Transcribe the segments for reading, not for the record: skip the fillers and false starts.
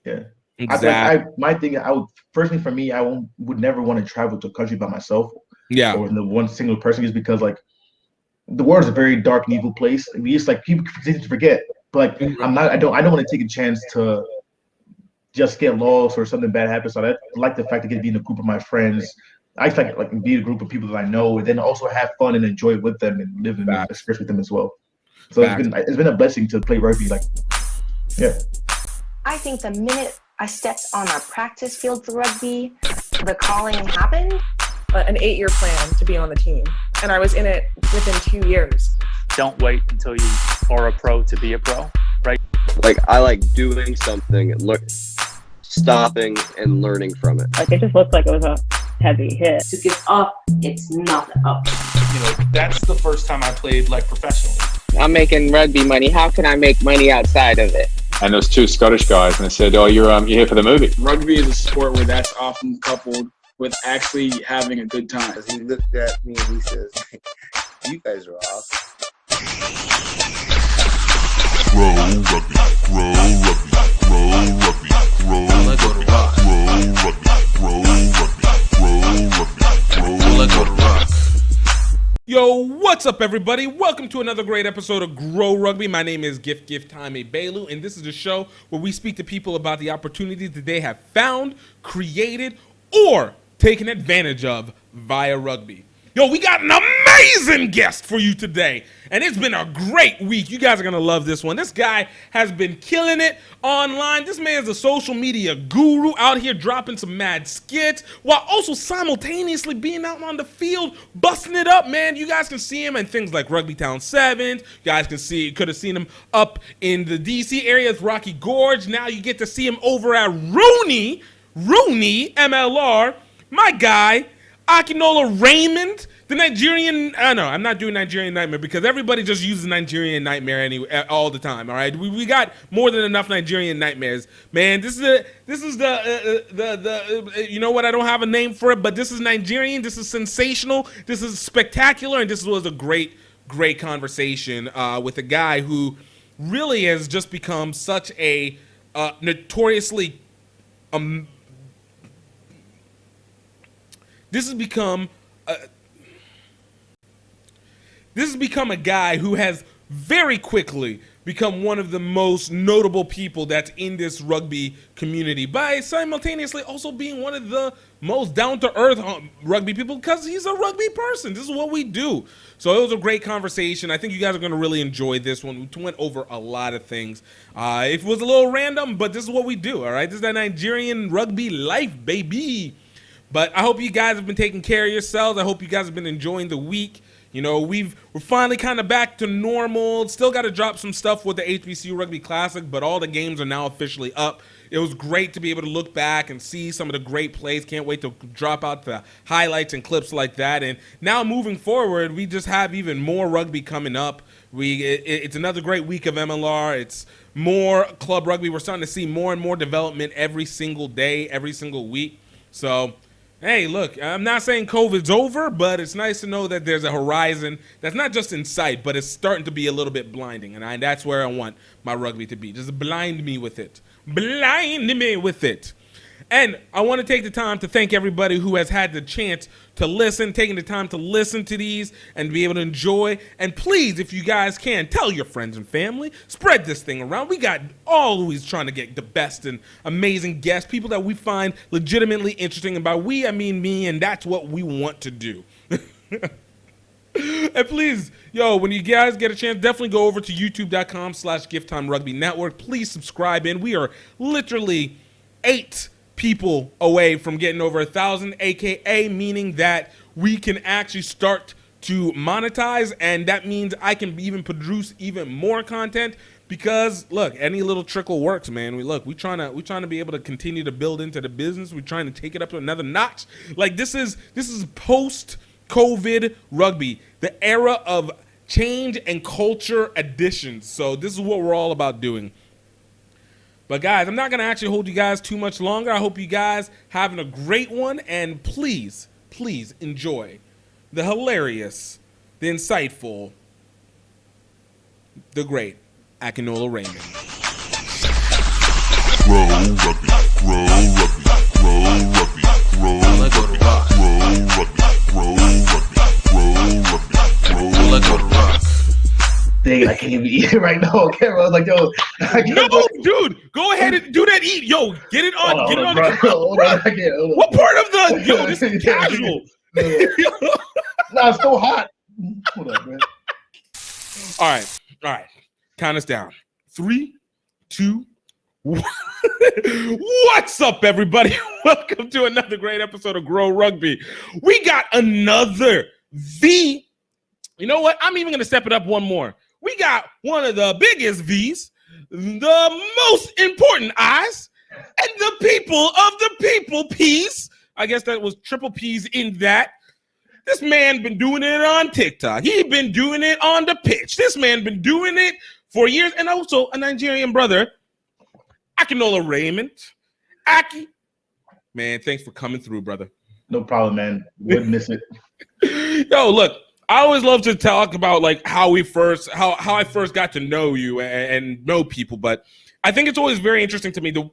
Yeah. Exactly. My thing, I would personally for me, would never want to travel to a country by myself Yeah. or in the one single person, is because like the world is a very dark and evil place. We just like people continue to forget. But like I don't want to take a chance to just get lost or something bad happens. So I like the fact to get to be in a group of my friends. I like be a group of people that I know, and then also have fun and enjoy with them and live and Facts. experience with them as well. So Facts. it's been a blessing to play rugby. Like yeah, I think the minute I stepped on a practice field for rugby, the calling happened. An 8-year plan to be on the team, and I was in it within 2 years. Don't wait until you are a pro to be a pro, right? Like I like doing something, stopping and learning from it. Like it just looked like it was a heavy hit. To give up, it's not up. You know, that's the first time I played like professionally. I'm making rugby money. How can I make money outside of it? And there was two Scottish guys, and they said, "Oh, you're here for the movie." Rugby is a sport where that's often coupled with actually having a good time. He looked at me and he says, "You guys are off." Grow rugby, grow rugby, grow rugby, grow rugby, grow rugby, let's go to rock. Yo, what's up, everybody? Welcome to another great episode of Grow Rugby. My name is GiftTime Bailu, and this is a show where we speak to people about the opportunities that they have found, created, or taken advantage of via rugby. Yo, we got an amazing guest for you today, and it's been a great week. You guys are going to love this one. This guy has been killing it online. This man's a social media guru out here dropping some mad skits while also simultaneously being out on the field, busting it up, man. You guys can see him in things like Rugby Town 7. You guys could have seen him up in the DC area with Rocky Gorge. Now you get to see him over at Rooney, MLR. My guy, Akinola Raymond, the Nigerian. No, I'm not doing Nigerian Nightmare because everybody just uses Nigerian Nightmare all the time. All right, we got more than enough Nigerian Nightmares, man. This is the you know what? I don't have a name for it, but this is Nigerian. This is sensational. This is spectacular, and this was a great conversation with a guy who really has just become such a notoriously This has become a guy who has very quickly become one of the most notable people that's in this rugby community by simultaneously also being one of the most down-to-earth rugby people because he's a rugby person. This is what we do. So it was a great conversation. I think you guys are going to really enjoy this one. We went over a lot of things. It was a little random, but this is what we do, all right? This is that Nigerian rugby life, baby. But I hope you guys have been taking care of yourselves. I hope you guys have been enjoying the week. You know, we're finally kind of back to normal. Still got to drop some stuff with the HBCU Rugby Classic, but all the games are now officially up. It was great to be able to look back and see some of the great plays. Can't wait to drop out the highlights and clips like that. And now moving forward, we just have even more rugby coming up. It's another great week of MLR. It's more club rugby. We're starting to see more and more development every single day, every single week. So hey, look, I'm not saying COVID's over, but it's nice to know that there's a horizon that's not just in sight, but it's starting to be a little bit blinding. And that's where I want my rugby to be. Just blind me with it. Blind me with it. And I want to take the time to thank everybody who has had the chance to listen, taking the time to listen to these and be able to enjoy. And please, if you guys can, tell your friends and family. Spread this thing around. We got always trying to get the best and amazing guests, people that we find legitimately interesting. And by we, I mean me, and that's what we want to do. And please, yo, when you guys get a chance, definitely go over to youtube.com/GiftTimeRugbyNetwork. Please subscribe in. We are literally 8 people away from getting over 1,000, aka meaning that we can actually start to monetize, and that means I can even produce even more content because look, any little trickle works, man. We trying to be able to continue to build into the business. We're trying to take it up to another notch. Like this is post-COVID rugby, the era of change and culture additions. So this is what we're all about doing. But guys, I'm not going to actually hold you guys too much longer. I hope you guys having a great one. And please enjoy the hilarious, the insightful, the great Akinola Raymond. Grow Rugby, Grow Rugby, Grow Rugby, Grow Rugby, Grow Rugby, Grow Rugby, Grow Rugby. Dang, I can't even eat it right now on camera. I was like, yo, No, dude, go ahead and do that. Eat, yo, get it on, get it on. Hold on, I can't. Hold on. What part of the? Yo, this is casual. Nah, it's so hot. Hold on, man. All right. Count us down. 3, 2, 1. What's up, everybody? Welcome to another great episode of Grow Rugby. We got another V. You know what? I'm even going to step it up one more. We got one of the biggest V's, the most important I's, and the people of the people P's. I guess that was triple P's in that. This man been doing it on TikTok. He been doing it on the pitch. This man been doing it for years. And also a Nigerian brother, Akinola Raymond. Aki, man, thanks for coming through, brother. No problem, man. Wouldn't miss it. Yo, look, I always love to talk about like how I first got to know you and know people, but I think it's always very interesting to me. The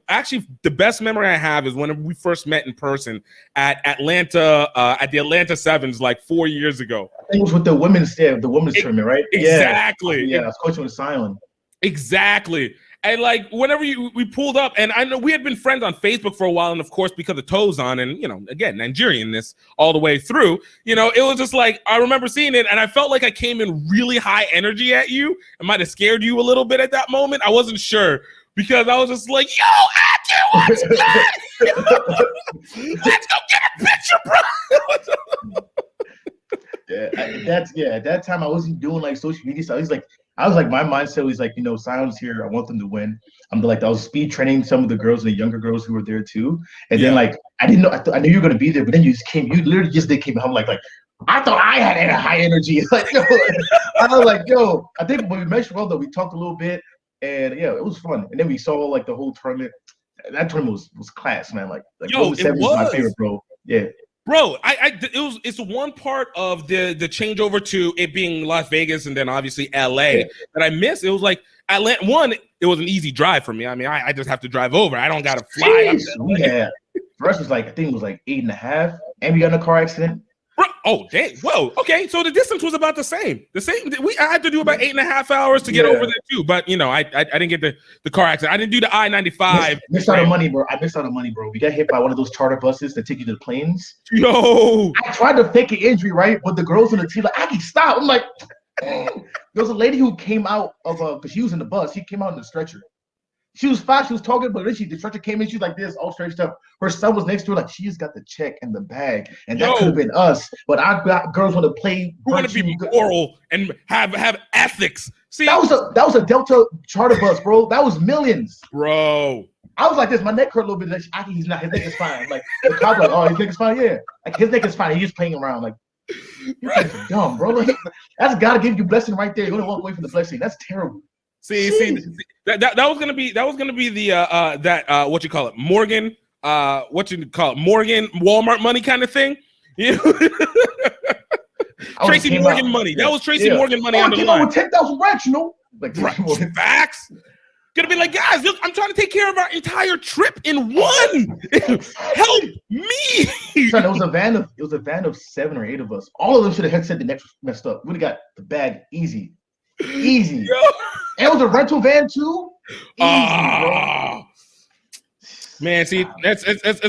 best memory I have is when we first met in person at Atlanta, at the Atlanta Sevens, like 4 years ago. I think it was with the women's tournament, right? Exactly. Yeah, I was coaching with Sion. Exactly. And like whenever we pulled up, and I know we had been friends on Facebook for a while, and of course because of Toes on, and again Nigerianness all the way through. It was just like I remember seeing it, and I felt like I came in really high energy at you. I might have scared you a little bit at that moment. I wasn't sure because I was just like, "Yo, Aki, what's good? Let's go get a picture, bro." At that time I wasn't doing like social media stuff. I was like, my mindset was like, Sion's here. I want them to win. I was speed training some of the girls and the younger girls who were there too. And then like, I didn't know, I knew you were going to be there, but then you literally just came home like, I thought I had a high energy. Like, yo, I was like, yo, I think when we met well though, we talked a little bit and yeah, it was fun. And then we saw like the whole tournament. That tournament was class, man. Like yo, it was my favorite, bro. Yeah. Bro, it's one part of the changeover to it being Las Vegas and then obviously LA that I missed. It was like Atlanta. One, it was an easy drive for me. I mean, I just have to drive over. I don't gotta fly. Yeah. For us, I think it was like 8.5, and we got in a car accident. Bro, oh dang! Whoa. Okay, so the distance was about the same. I had to do about 8.5 hours to get over there too. But I didn't get the car accident. I didn't do the I-95. Missed out on money, bro. I missed out on money, bro. We got hit by one of those charter buses that take you to the planes. Yo, I tried to fake an injury, right? But the girls on the team like, I can stop. I'm like, there was a lady who came out of because she was in the bus. She came out in the stretcher. She was fine. She was talking, but then the stretcher came in. She's like this, all stretched up. Her son was next to her, like she just got the check in the bag, and that could have been us. But our girls want to play. We want to be moral and have ethics. See, that was a Delta charter bus, bro. That was millions, bro. I was like this. My neck hurt a little bit. Like, he's not. His neck is fine. Like the cop, like, oh, his neck is fine. Yeah, like his neck is fine. He's just playing around. Like you're dumb, bro. Like, that's gotta give you blessing right there. You're gonna walk away from the blessing. That's terrible. See, that was gonna be the what you call it, Morgan, Morgan Walmart money kind of thing. Tracy Morgan money. That was Tracy Morgan money on the line. With 10,000 racks, like facts. Gonna be like, guys, look, I'm trying to take care of our entire trip in one. Help me. Son, it was a van of 7 or 8 of us. All of them should have said the next messed up. We'd have got the bag easy. Yo. And it was a rental van too. Easy, man, see, that's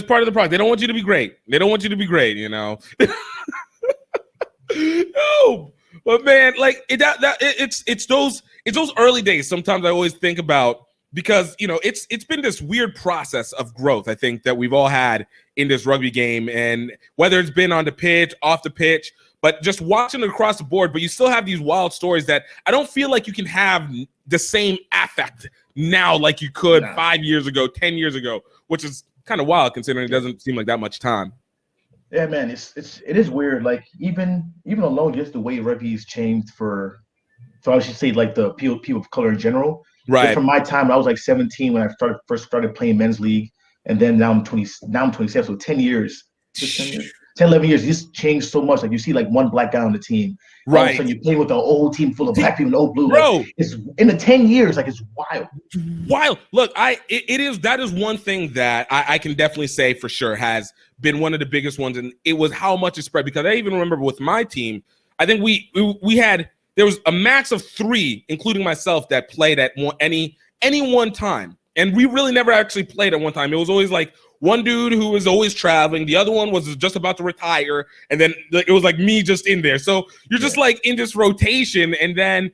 part of the problem. They don't want you to be great. No, but man, like it's those early days. Sometimes I always think about because it's been this weird process of growth. I think that we've all had in this rugby game, and whether it's been on the pitch, off the pitch. But just watching it across the board, but you still have these wild stories that I don't feel like you can have the same affect now like you could 5 years ago, 10 years ago, which is kind of wild considering it doesn't seem like that much time. Yeah, man, it is weird. Like even alone, just the way rugby's changed so I should say like the people of color in general. Right. Just from my time, I was like 17 when I first started playing men's league, and then now I'm 27, so 10 years. Just 10 years. 10, 11 years, this changed so much. Like you see like one black guy on the team. All of a Right. sudden you're playing with an old team full of black people and old blue. Bro. Like, it's in the 10 years, like it's wild. Wild. Look, that is one thing that I can definitely say for sure has been one of the biggest ones, and it was how much it spread. Because I even remember with my team, I think there was a max of 3, including myself, that played at any one time, and we really never actually played at one time. It was always like one dude who was always traveling, the other one was just about to retire, and then it was like me just in there. So you're just like in this rotation, and then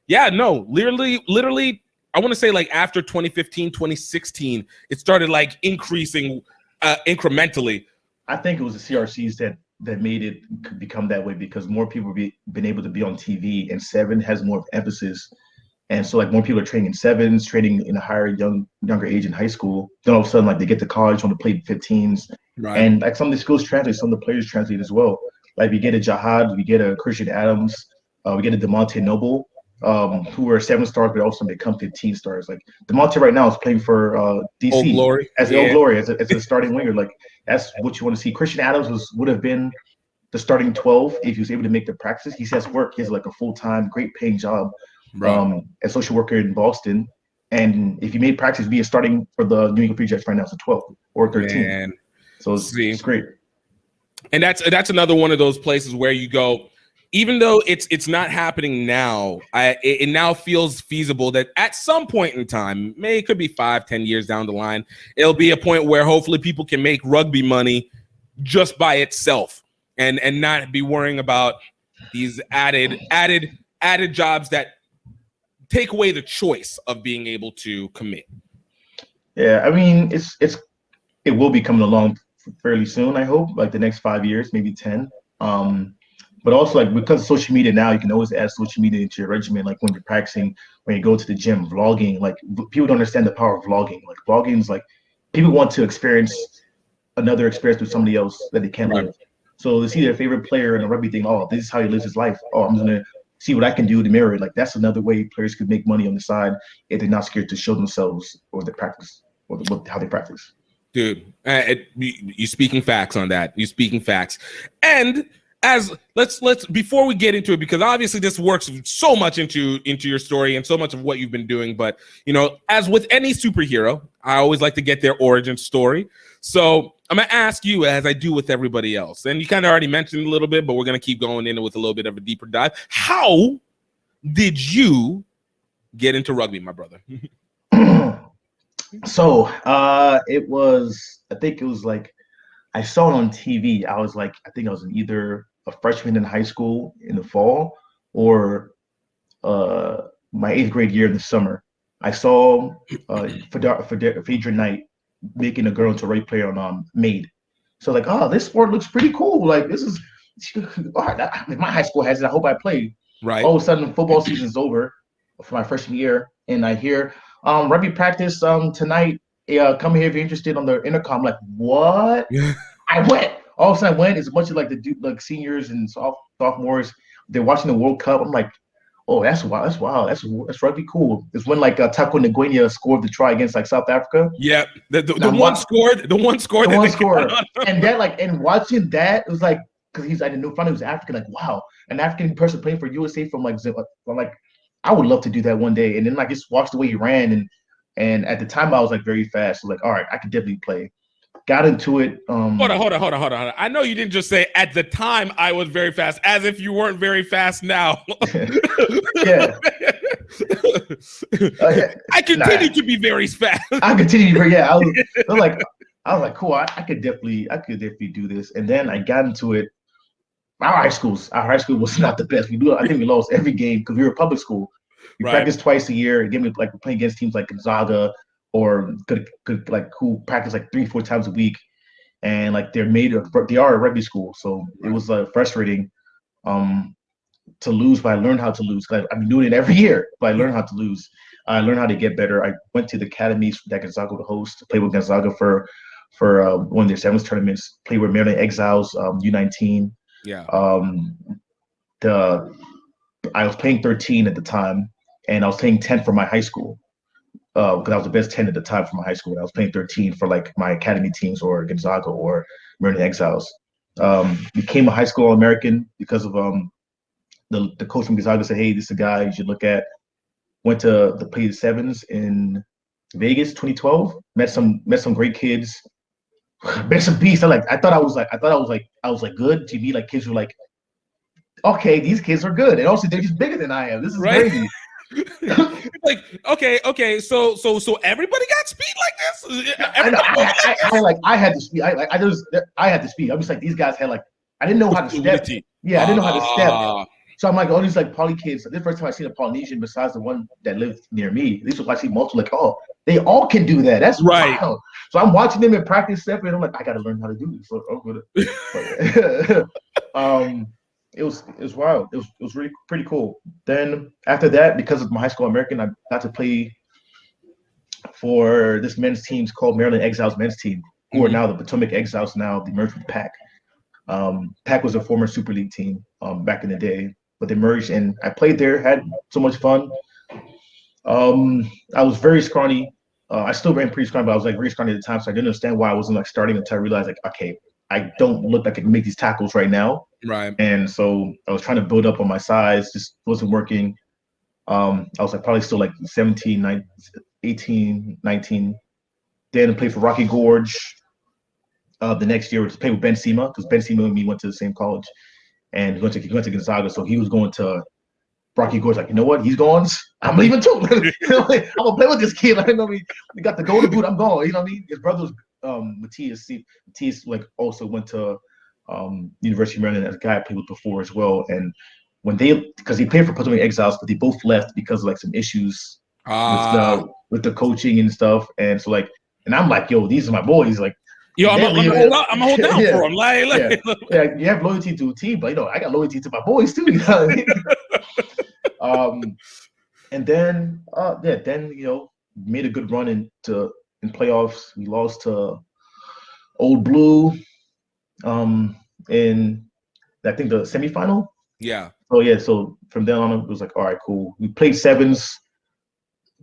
literally. I want to say like after 2015, 2016, it started like increasing incrementally. I think it was the CRCs that made it become that way, because more people been able to be on TV, and 7 has more emphasis. And so like more people are training in 7s, training in a younger age in high school. Then all of a sudden, like they get to college, want to play 15s. Right. And like some of the skills translate, some of the players translate as well. Like we get a Jihad, we get a Christian Adams, we get a DeMonte Noble, who are 7 stars, but also become 15 stars. Like DeMonte right now is playing for DC Old Glory. as Old Glory as a starting winger. Like that's what you want to see. Christian Adams would have been the starting 12 if he was able to make the practice. He has work. He has like a full-time, great paying job as social worker in Boston. And if he made practice, he'd be starting for the New England Free Jets right now as a 12 or 13. Man. So it's great. And that's another one of those places where you go, even though it's not happening now, it now feels feasible that at some point in time, it could be 5-10 years down the line, it'll be a point where hopefully people can make rugby money just by itself and not be worrying about these added jobs that take away the choice of being able to commit. Yeah, I mean, it will be coming along fairly soon, I hope, like the next 5 years, maybe 10. But also, like, because of social media now, you can always add social media into your regimen. Like when you're practicing, when you go to the gym, vlogging. Like people don't understand the power of vlogging. Like vlogging is like people want to experience another experience with somebody else that they can't live. So to see their favorite player in a rugby thing, oh, this is how he lives his life. Oh, I'm gonna see what I can do to mirror it. Like that's another way players could make money on the side if they're not scared to show themselves or their practice or how they practice. Dude, you speaking facts on that. You speaking facts, and. Let's before we get into it, because obviously this works so much into your story and so much of what you've been doing, but as with any superhero, I always like to get their origin story. So I'm gonna ask you, as I do with everybody else, and you kind of already mentioned a little bit, but we're gonna keep going into with a little bit of a deeper dive. How did you get into rugby, my brother? So it was, I think it was like, I saw it on TV. I was like, I think I was either a freshman in high school in the fall or my 8th grade year in the summer. I saw Phaedra Knight making a girl into a rugby player on Made. So like, oh, this sport looks pretty cool. Like this is, my high school has it. I hope I play. Right. All of a sudden, football season's over for my freshman year, and I hear rugby practice tonight. Come here if you're interested on the intercom. Like, what? I went. All of a sudden I went. It's a bunch of like seniors and sophomores. They're watching the World Cup. I'm like, oh, that's wild. That's wild. That's rugby cool. It's when like Taco Nguyen scored the try against like South Africa. Yeah, the one scored. The one scored. And that and watching that, it was like, because I didn't know he was African. Like, wow, an African person playing for USA from I would love to do that one day. And then I just watched the way he ran and at the time I was like very fast. So like, all right, I could definitely play. Got into it. Hold on. I know you didn't just say at the time I was very fast, as if you weren't very fast now. Yeah. I continue to be very fast. I continue to be, yeah. I was like, cool. I could definitely do this. And then I got into it. Our high school was not the best. I think we lost every game because we were a public school. We practiced twice a year. Like playing against teams like Gonzaga or could like who practice like 3-4 times a week, and like they are a rugby school, so it was frustrating to lose. But I learned how to lose. I've been doing it every year, but I learned how to lose. I learned how to get better. I went to the academies that Gonzaga would host, played with Gonzaga for one of their sevens tournaments. Played with Maryland Exiles U19. Yeah. I was playing 13 at the time, and I was playing 10 for my high school. Because I was the best 10 at the time for my high school. And I was playing 13 for like my academy teams or Gonzaga or Maryland Exiles. Became a high school All-American because of the coach from Gonzaga said, hey, this is a guy you should look at. Went to the play the sevens in Vegas 2012. Met some great kids. Met some beasts. I thought I was good. To me, like kids were like, okay, these kids are good, and also they're just bigger than I am. This is crazy. Like, okay, so everybody got speed like this? I had to speed. I had to speed. I was like, these guys had like, I didn't know how to step. Yeah, I didn't know how to step. So I'm like, all these like poly kids. This is the first time I seen a Polynesian besides the one that lived near me. At least I see multiple. Like, oh, they all can do that. That's right. Wild. So I'm watching them in practice step, and I'm like, I got to learn how to do this. So it was wild. It was really pretty cool. Then after that, because of my high school American, I got to play for this men's team called Maryland Exiles men's team, who are now the Potomac Exiles. Now they merged with PAC. PAC was a former Super League team back in the day, but they merged, and I played there. Had so much fun. I was very scrawny. I still ran pretty scrawny, but I was like very scrawny at the time, so I didn't understand why I wasn't like starting until I realized like, okay, I don't look like I can make these tackles right now. Right. And so I was trying to build up on my size, just wasn't working. I was like probably still like 17, 19, 18, 19. Then I played for Rocky Gorge. The next year, to play with Ben Sema, because Ben Sema and me went to the same college, and he went to Gonzaga, so he was going to Rocky Gorge. Like, you know what? He's going. I'm leaving too. I'm gonna play with this kid. Like, you know what I mean? We got the golden boot. I'm going. You know what I mean? His brother was Matthias. Matthias like also went to University of Maryland as a guy I played with before as well. And when because he played for Potomac Exiles, but they both left because of like some issues with the coaching and stuff. And so like, and I'm like, yo, these are my boys. Like, yo, I'm gonna hold down for him. Yeah, you have loyalty to a team, but I got loyalty to my boys too. You know what I mean? And then made a good run in playoffs. We lost to Old Blue in I think the semifinal. Yeah. So from then on it was like, all right, cool. We played sevens.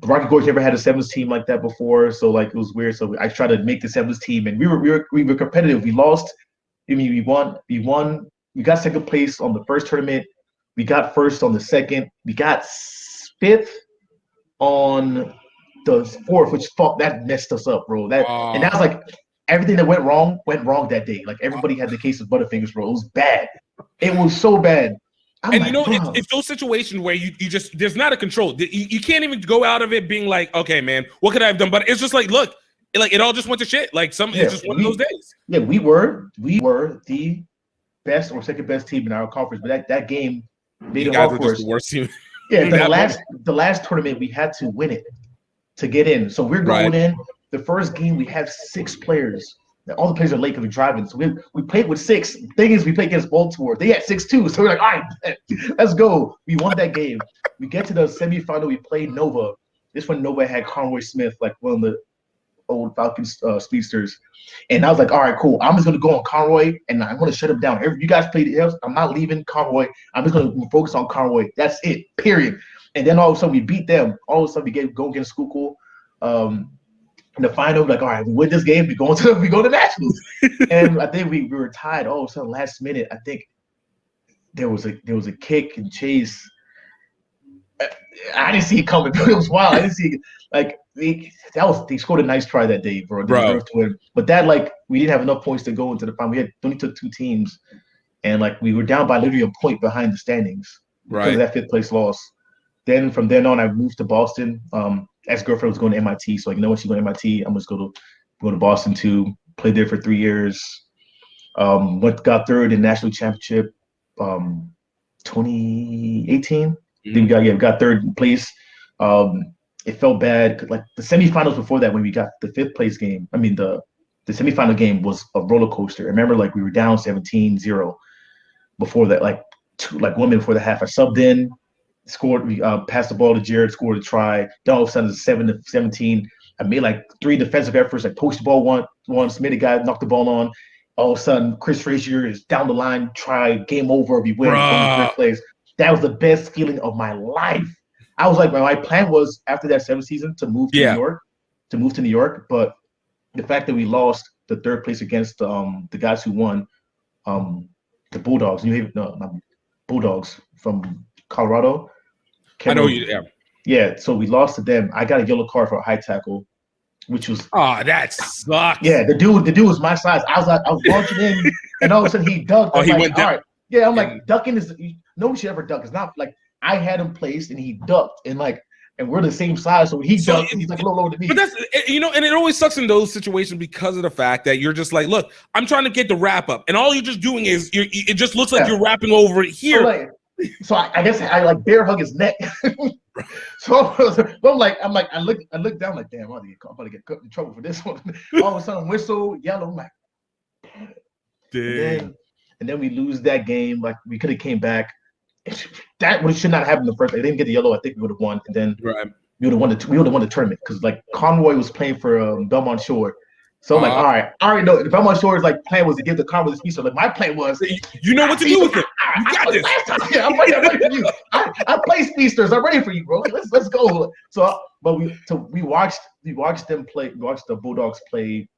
Rocky Gorge never had a sevens team like that before, so like it was weird. So I tried to make the sevens team, and we were competitive. We lost. I mean, we won. We got second place on the first tournament. We got first on the second. We got fifth on the fourth, which that messed us up, bro. And that was like everything that went wrong that day. Like everybody had the case of Butterfingers, bro. It was bad. It was so bad. It's those situations where you just there's not a control. You can't even go out of it being like, okay, man, what could I have done? But it's just like, look, it all just went to shit. Like it's just one of those days. Yeah, we were the best or second best team in our conference, but that game made it hard for us. The worst team. Yeah, the last tournament we had to win it to get in. So we're going in. The first game we have 6 players. All the players are late because we're driving. So we played with 6. The thing is, we played against Baltimore. They had 6 too. So we're like, all right, let's go. We won that game. We get to the semifinal. We played Nova. This one, Nova had Conroy Smith, like one of the old Falcons speedsters. And I was like, all right, cool. I'm just going to go on Conroy, and I'm going to shut him down. You guys played it. I'm not leaving Conroy. I'm just going to focus on Conroy. That's it, period. And then all of a sudden, we beat them. All of a sudden, we go against Schuylkill. In the final, like, all right, we win this game, we go to nationals. And I think we were tied. All of a sudden, last minute, I think there was a kick and chase. I didn't see it coming. It was wild. I didn't see it. Like they scored a nice try that day, bro. They deserved to win. But that we didn't have enough points to go into the final. We only took 2 teams, and like we were down by literally a point behind the standings because of that 5th place loss. Then from then on, I moved to Boston. Ex-girlfriend was going to MIT, so like, she's going to MIT. I'm just go to Boston too. Played there for 3 years. Got third in national championship, 2018. Then we got third place. It felt bad. Like the semifinals before that, when we got the 5th place game. I mean the semifinal game was a roller coaster. I remember like we were down 17-0 before that. Like 1 minute before the half, I subbed in. Scored, we passed the ball to Jared, scored a try. Then all of a sudden it's 7-17. I made like 3 defensive efforts, like poached the ball once, made a guy knock the ball on. All of a sudden, Chris Frazier is down the line, try, game over, we win, going to 3rd place. That was the best feeling of my life. I was like, my plan was after that 7th season to move to New York, but the fact that we lost the 3rd place against the guys who won the Bulldogs. New Haven, no, not Bulldogs from Colorado. I know you. Yeah. Yeah, so we lost to them. I got a yellow card for a high tackle, which was that sucks. Yeah, the dude was my size. I was launching in, and all of a sudden he ducked. Oh, I'm he like, went down. all right. Yeah, I'm like, ducking is nobody should ever duck. It's not like I had him placed and he ducked, and we're the same size, so he ducked and he's like a little lower than me. But that's and it always sucks in those situations because of the fact that you're just like, look, I'm trying to get the wrap up, and all you're just doing is it just looks like you're wrapping over it here. So I guess I like bear hug his neck. So I'm like, I look down like, damn, I'm about to get in trouble for this one. All of a sudden, whistle, yellow. I'm like, damn. And then we lose that game. Like we could have came back. That should not happen the first. They didn't get the yellow. I think we would have won, and then we would have won the tournament because like Conroy was playing for Belmont Shore. So I'm like, all right, I already know if Belmont Shore's like plan was to give the Conroy the speech. So like my plan was, you know what to do with it. You got this. Yeah, I'm ready for you. I play speedsters. I'm ready for you, bro. Let's go. So, but we watched them play. We watched the Bulldogs play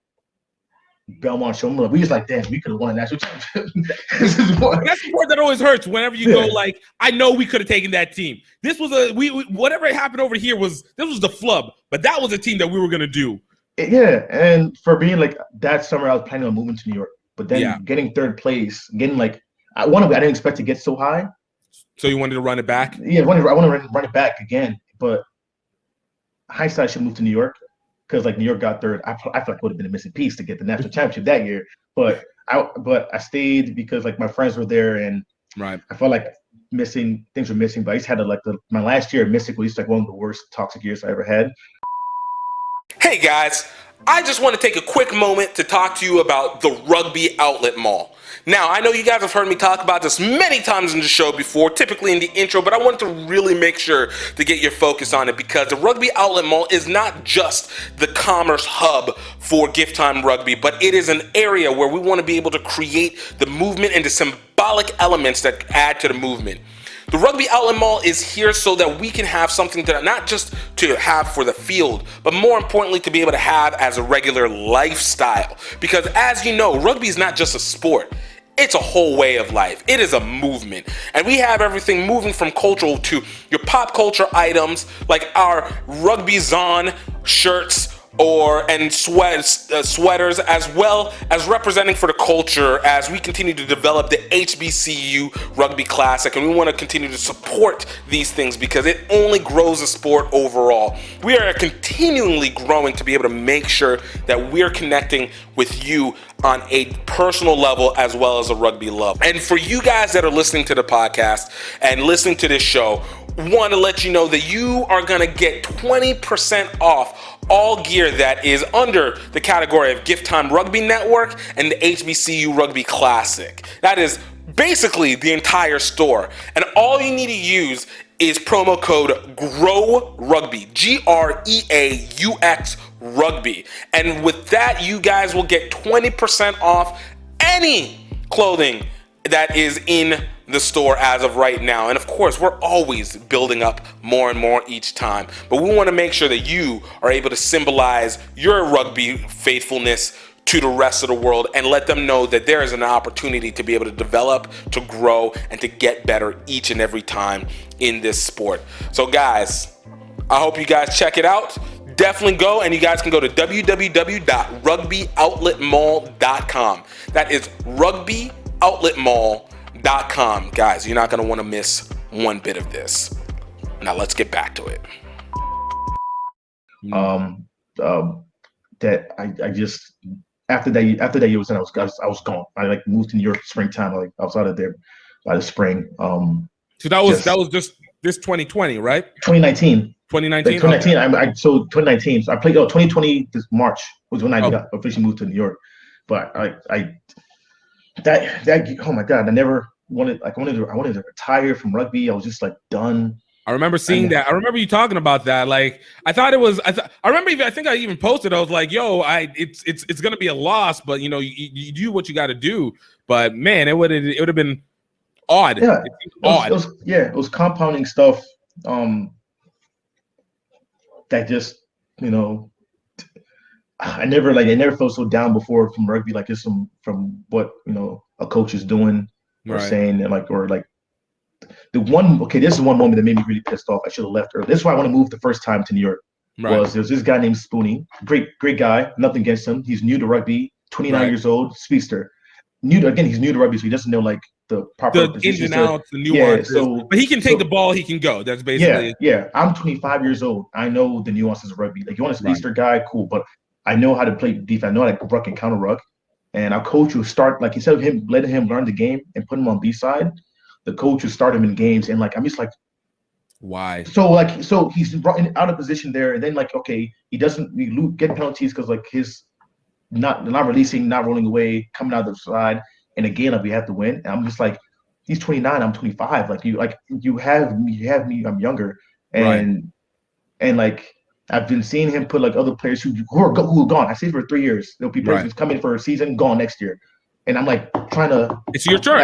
Belmont Shore. We just like, damn, we could have won a national championship. That's the part that always hurts. Whenever you go like, I know we could have taken that team. This was whatever happened over here was the flub, but that was a team that we were gonna do. Yeah, and for being like that summer, I was planning on moving to New York, but then getting third place, getting like I didn't expect to get so high. So you wanted to run it back? Yeah, I want to run it back again, but hindsight, I should move to New York because like New York got third. I feel like it would have been a missing piece to get the national championship that year, but I stayed because like my friends were there and I felt like things were missing. But I just had to my last year at Mystic was like one of the worst toxic years I ever had. Hey guys, I just want to take a quick moment to talk to you about the Rugby Outlet Mall. Now, I know you guys have heard me talk about this many times in the show before, typically in the intro, but I wanted to really make sure to get your focus on it because the Rugby Outlet Mall is not just the commerce hub for GiftTime Rugby, but it is an area where we want to be able to create the movement and the symbolic elements that add to the movement. The Rugby Outlet Mall is here so that we can have something that not just to have for the field, but more importantly to be able to have as a regular lifestyle. Because as you know, rugby is not just a sport. It's a whole way of life. It is a movement. And we have everything moving from cultural to your pop culture items like our Rugby Zon shirts and sweaters, as well as representing for the culture as we continue to develop the HBCU Rugby Classic, and we want to continue to support these things because it only grows the sport overall. We are continually growing to be able to make sure that we're connecting with you on a personal level as well as a rugby love. And for you guys that are listening to the podcast and listening to this show, want to let you know that you are going to get 20% off all gear that is under the category of GiftTime Rugby Network and the HBCU Rugby Classic. That is basically the entire store. And all you need to use is promo code GROW Rugby, GREAUX Rugby. And with that, you guys will get 20% off any clothing that is in the store as of right now. And of course, we're always building up more and more each time, but we want to make sure that you are able to symbolize your rugby faithfulness to the rest of the world and let them know that there is an opportunity to be able to develop, to grow, and to get better each and every time in this sport. So guys, I hope you guys check it out. Definitely go, and you guys can go to www.rugbyoutletmall.com. That is rugbyoutletmall.com. Guys, you're not going to want to miss one bit of this. Now let's get back to it. That I just after that year was done, I was gone. I moved to New York springtime. I was out of there by the spring. So that was just this 2020, right? 2019. 2019. 2019. So 2019. So I played. 2020. This March was when I got officially moved to New York. But that oh my God, I never wanted. I wanted to retire from rugby. I was just done. I remember seeing that. I remember you talking about that. I thought it was. I think I even posted. I was like, "Yo, it's gonna be a loss, but you do what you got to do." But man, it would have been odd. Yeah, odd. It was compounding stuff. That just I never felt so down before from rugby, like just from what a coach is doing or saying, and this is one moment that made me really pissed off. I should have left early. This is why I want to move the first time to New York. Was there's this guy named Spoonie, great guy, nothing against him. He's new to rugby, 29 years old, speedster. He's new to rugby, so he doesn't know like the proper ins and outs, the nuances. But he can take the ball, he can go. That's basically I'm 25 years old. I know the nuances of rugby. Like you want a speedster guy, cool, but I know how to play defense. I know how to ruck and counter ruck. And our coach will start, like, instead of him letting him learn the game and put him on B side, the coach will start him in games. And like I'm just like, why? So he's out of position there, and then like he doesn't get penalties because like his not releasing, not rolling away, coming out the side, and again like we have to win. And I'm just like, he's 29, I'm 25. Like you have me, I'm younger, and like I've been seeing him put like other players who are gone. I stayed for 3 years. There'll be players who's coming for a season, gone next year, and I'm like trying to. It's your turn.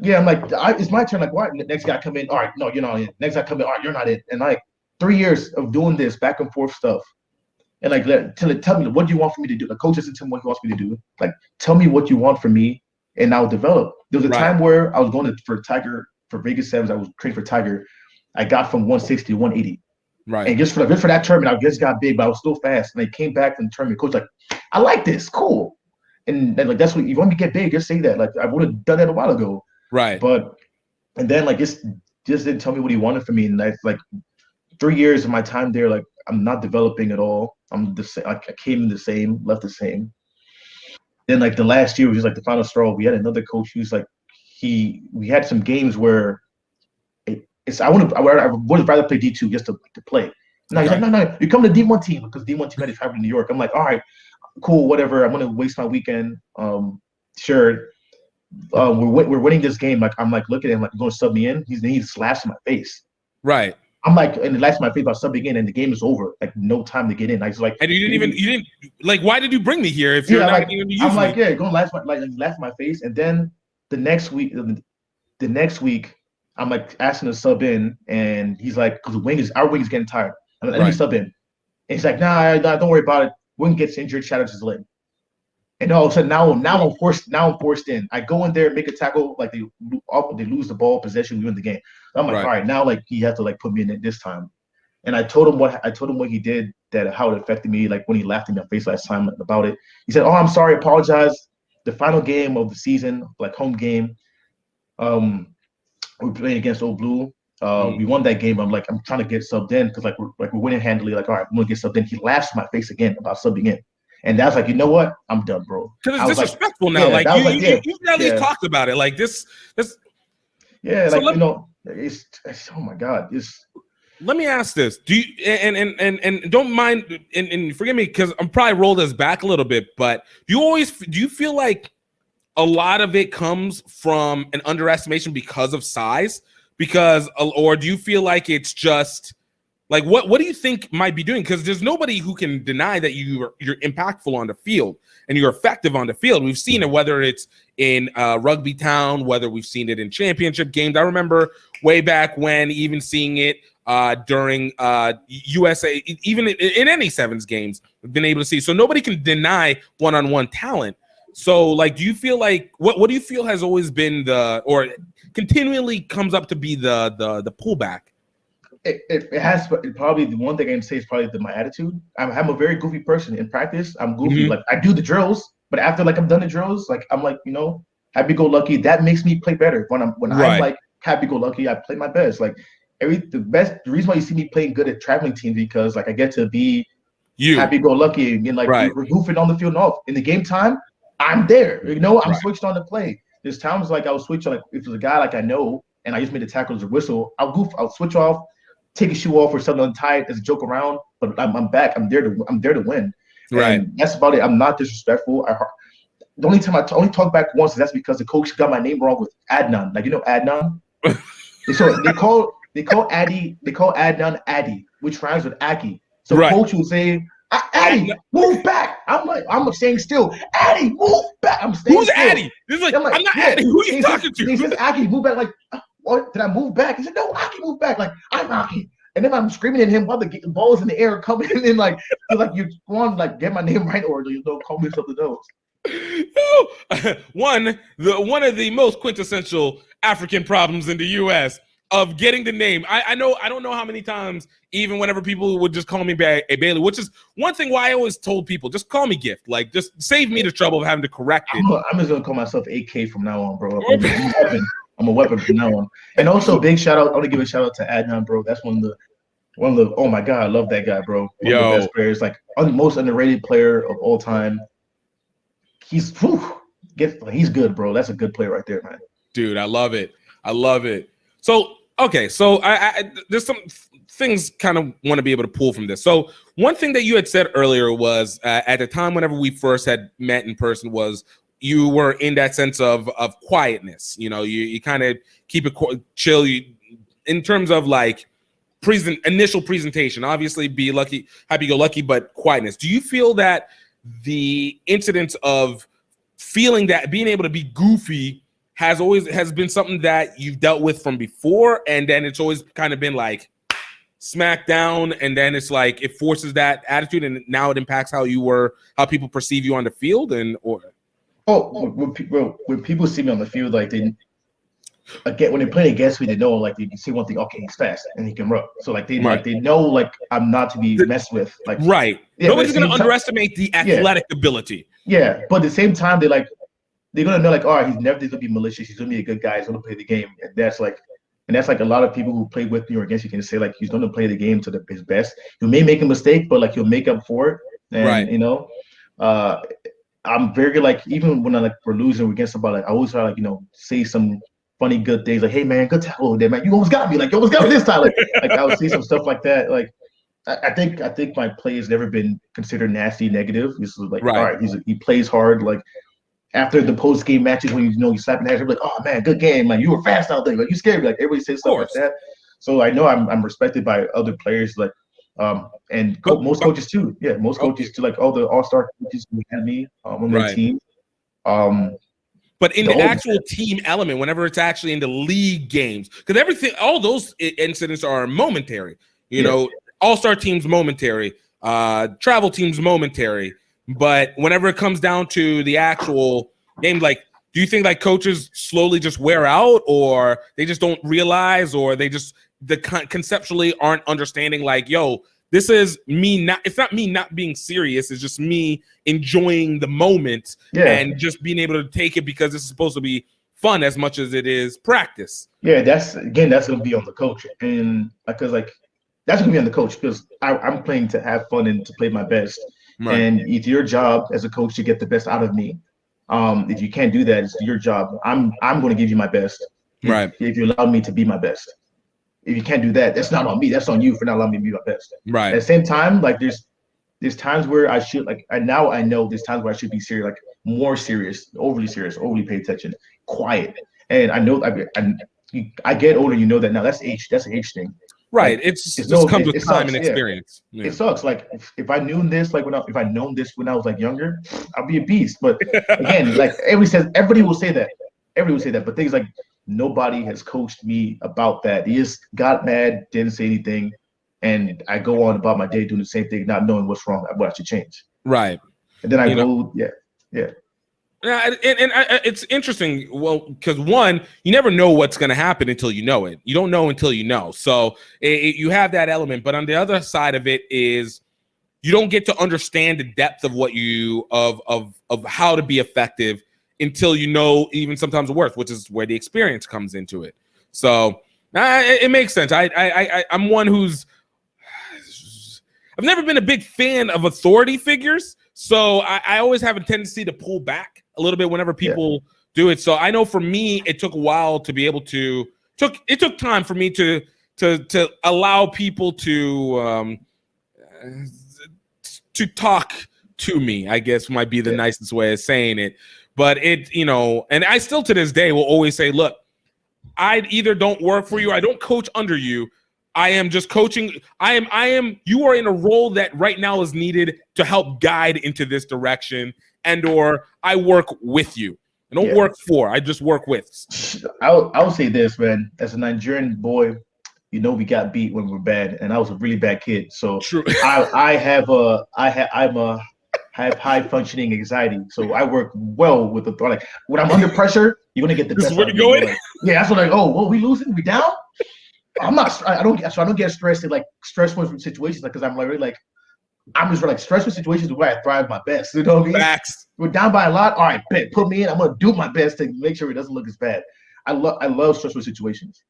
I'm like, it's my turn. Like, why? Next guy come in. All right, no, you're not in. Next guy come in. All right, you're not in. And like 3 years of doing this back and forth stuff, and like tell me what do you want for me to do. The coach doesn't tell me what he wants me to do. Like, tell me what you want from me, and I'll develop. There was a time where I was going for Vegas Sevens. I was training for Tiger. I got from 160 to 180. Right. And just for that tournament, I just got big, but I was still fast. And I came back from the tournament. Coach like, I like this, cool. And then like that's what you want me to get big. Just say that. Like I would have done that a while ago. Right. And then like just didn't tell me what he wanted from me. And that's like 3 years of my time there, like I'm not developing at all. I'm the same. Like I came in the same, left the same. Then like the last year was just like the final straw. We had another coach who's like we had some games where I would rather play D2 just to play. No, he's like, no, you come to D1 team because D1 team had to travel to New York. I'm like, all right, cool, whatever. I'm gonna waste my weekend. Sure. We're winning this game. Like I'm like looking at him like, going to sub me in. He slashed my face. Right. I'm like, and he lashed my face about subbing in, and the game is over. Like no time to get in. I was like, and you didn't like. Why did you bring me here if you're not going to use me? I'm like, yeah, going to lash my face, and then the next week, I'm like asking to sub in, and he's like, because our wing is getting tired. I'm like, let me sub in. And he's like, nah, don't worry about it. Wing gets injured, shatters his leg. And all of a sudden, now I'm forced in. I go in there, make a tackle, like they lose the ball, possession, we win the game. I'm like, all right, now like he has to like put me in it this time. And I told him what he did, how it affected me, like when he laughed in my face last time about it. He said, "Oh, I'm sorry, apologize. The final game of the season, like home game, we played against Old Blue. We won that game. I'm trying to get subbed in because we're winning handily. Like, all right, I'm gonna get subbed in." He laughs in my face again about subbing in. And that's like, you know what? I'm done, bro. Because it's disrespectful now. Like you at least talked about it. Like this. Yeah, so it's oh my God. Let me ask this: do you and don't mind and forgive me because I'm probably rolled this back a little bit, but do you feel like a lot of it comes from an underestimation because of size? Or do you feel like it's just like what do you think might be doing? Because there's nobody who can deny that you're impactful on the field and you're effective on the field. We've seen it whether it's in Rugby Town, whether we've seen it in championship games. I remember way back when even seeing it during USA, even in any sevens games, we've been able to see. So nobody can deny one-on-one talent. So like, do you feel like what do you feel has always been or continually comes up to be the pullback? It has probably the one thing I can say is probably my attitude. I'm a very goofy person in practice. I'm goofy. Like I do the drills, but after like I'm done the drills, like I'm like, happy-go-lucky. That makes me play better. When I'm like happy-go-lucky, I play my best. Like the reason why you see me playing good at traveling teams because like I get to be happy-go-lucky and like we're goofing on the field and off. In the game time, I'm there. I'm switched on to play. There's times like I'll switch like if there's a guy like I know and I just made a tackle as a whistle, I'll switch off, take a shoe off or something untied as a joke around, but I'm back. I'm there to win. Right. And that's about it. I'm not disrespectful. The only time I only talk back once is that's because the coach got my name wrong with Adnan. Like Adnan. So they call Adnan Addy, which rhymes with Aki. So coach will say, Addy, move back. I'm staying still. Addy, move back. I'm staying Who's still. Addy? This is I'm not Addy. Who are you talking to? He says, Aki, move back. Like, what? Did I move back? He said, no, Aki, move back. Like, I'm Aki. and then I'm screaming at him while the ball is in the air coming in, and like you want to like get my name right or you don't call me something else. One of the most quintessential African problems in the U.S. of getting the name. I don't know how many times, even whenever people would just call me Bailey, which is one thing why I always told people, just call me Gift. Like, just save me the trouble of having to correct it. I'm just gonna call myself AK from now on, bro. I'm a weapon from now on. And also, big shout out. I want to give a shout out to Adnan, bro. That's one of the. Oh my god, I love that guy, bro. One of the best players, like most underrated player of all time. He's good, bro. That's a good player right there, man. Dude, I love it. So okay, so I there's some things kind of want to be able to pull from this. So one thing that you had said earlier was at the time whenever we first had met in person was you were in that sense of quietness. You know, you kind of keep it chill. In terms of like initial presentation, obviously be lucky, happy-go-lucky, but quietness. Do you feel that the incidence of feeling that being able to be goofy has been something that you've dealt with from before, and then it's always kind of been like smacked down, and then it's like it forces that attitude, and now it impacts how people perceive you on the field, when people see me on the field, like when they play against me, they know like they see one thing, okay, he's fast and he can run. So like they know like I'm not to be messed with. Like nobody's gonna underestimate the athletic ability. Yeah, but at the same time, they're gonna know like, all right, he's never gonna be malicious. He's gonna be a good guy. He's gonna play the game, and that's like a lot of people who play with me or against you can say like he's gonna play the game to his best. He may make a mistake, but like he'll make up for it. And you know, I'm very like even when we're losing against somebody, like I always try to like say some funny good things like, hey man, good tackle there, man. You almost got me. Like you almost got me this time. Like I would see some stuff like that. Like I think my play has never been considered nasty, negative. This is like, all right, he plays hard. Like after the post game matches when you slapping hands, you're like, oh man, good game, man. You were fast out there. Like you scared me. Like everybody says stuff like that. So I know I'm respected by other players. Like and most coaches too. Yeah, most coaches too. Like all the all-star coaches who had me on their team. But in the actual team element, whenever it's actually in the league games, because all those incidents are momentary. You know, all-star teams momentary, travel teams momentary. But whenever it comes down to the actual game, like, do you think like coaches slowly just wear out, or they just don't realize, or they just conceptually aren't understanding? Like, yo, this is me not. It's not me not being serious. It's just me enjoying the moment and just being able to take it because this is supposed to be fun as much as it is practice. Yeah, that's gonna be on the coach, and because like that's gonna be on the coach because I'm playing to have fun and to play my best. Right. And it's your job as a coach to get the best out of me. If you can't do that, it's your job. I'm going to give you my best. If you allow me to be my best. If you can't do that, that's not on me. That's on you for not allowing me to be my best. Right. At the same time, like there's times where I should like. I know there's times where I should be serious, like more serious, overly pay attention, quiet. And I know I get older. You know that now. That's age. That's an age thing. Right. Like, it just comes with time and experience. Yeah. It sucks. Like if I knew this, like if I known this when I was like younger, I'd be a beast. But again, like everybody will say that. Everybody will say that. But things like nobody has coached me about that. He just got mad, didn't say anything, and I go on about my day doing the same thing, not knowing what's wrong, what I should change. Right. And then I and it's interesting, well, because one, you never know what's going to happen until you know it. You don't know until you know. So you have that element. But on the other side of it is you don't get to understand the depth of what of how to be effective until you know even sometimes the worst, which is where the experience comes into it. So it makes sense. I'm one who's I've never been a big fan of authority figures. So I always have a tendency to pull back a little bit whenever people do it. So I know for me, it took a while to be able to it took time for me to allow people to talk to me, I guess might be the nicest way of saying it. But and I still to this day will always say, look, I either don't work for you, I don't coach under you. I am just coaching. You are in a role that right now is needed to help guide into this direction, or I work with you. I don't work for, I just work with. I'll say this, man, as a Nigerian boy, we got beat when we're bad, and I was a really bad kid. So True. I have high functioning anxiety. So I work well with the like when I'm under pressure, you're gonna get the This best is where out you of me. going? Like, yeah, that's what like. Oh, well, we losing? We down? I'm not. I don't get stressed in like stressful situations because I'm like really like. I'm just like stressful situations where I thrive my best. You know what I mean? Facts. We're down by a lot. All right, bet, put me in. I'm gonna do my best to make sure it doesn't look as bad. I love stressful situations.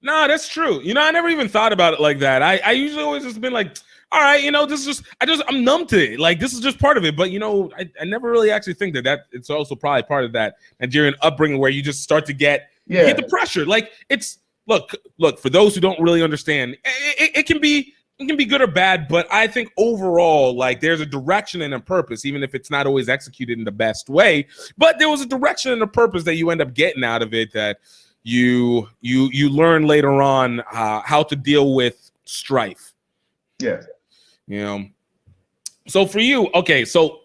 No, that's true. I never even thought about it like that. I usually always just been like, all right, this is I'm numb to it. Like this is just part of it. But I never really actually think that it's also probably part of that Nigerian upbringing where you just start to get the pressure. Like it's look for those who don't really understand, it can be good or bad, but I think overall, like there's a direction and a purpose, even if it's not always executed in the best way. But there was a direction and a purpose that you end up getting out of it that you learn later on how to deal with strife. Yeah. So for you, okay, so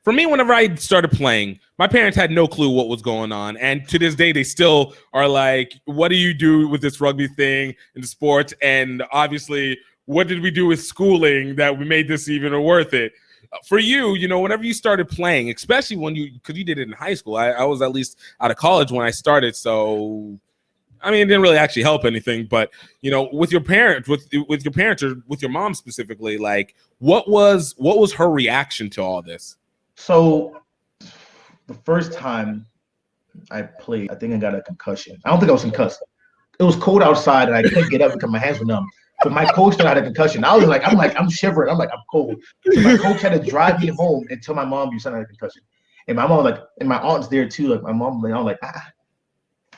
for me, whenever I started playing, my parents had no clue what was going on. And to this day, they still are like, what do you do with this rugby thing in the sports? And obviously, what did we do with schooling that we made this even worth it? For you, whenever you started playing, especially because you did it in high school, I was at least out of college when I started. So, I mean, it didn't really actually help anything. But, with your parents, with your parents or with your mom specifically, like what was her reaction to all this? So the first time I played, I think I got a concussion. I don't think I was concussed. It was cold outside and I couldn't get up because my hands were numb. But my coach still had a concussion. I'm shivering. I'm cold. So my coach had to drive me home and tell my mom you son had a concussion. And my mom and my aunt's there too. Like my mom, I'm like,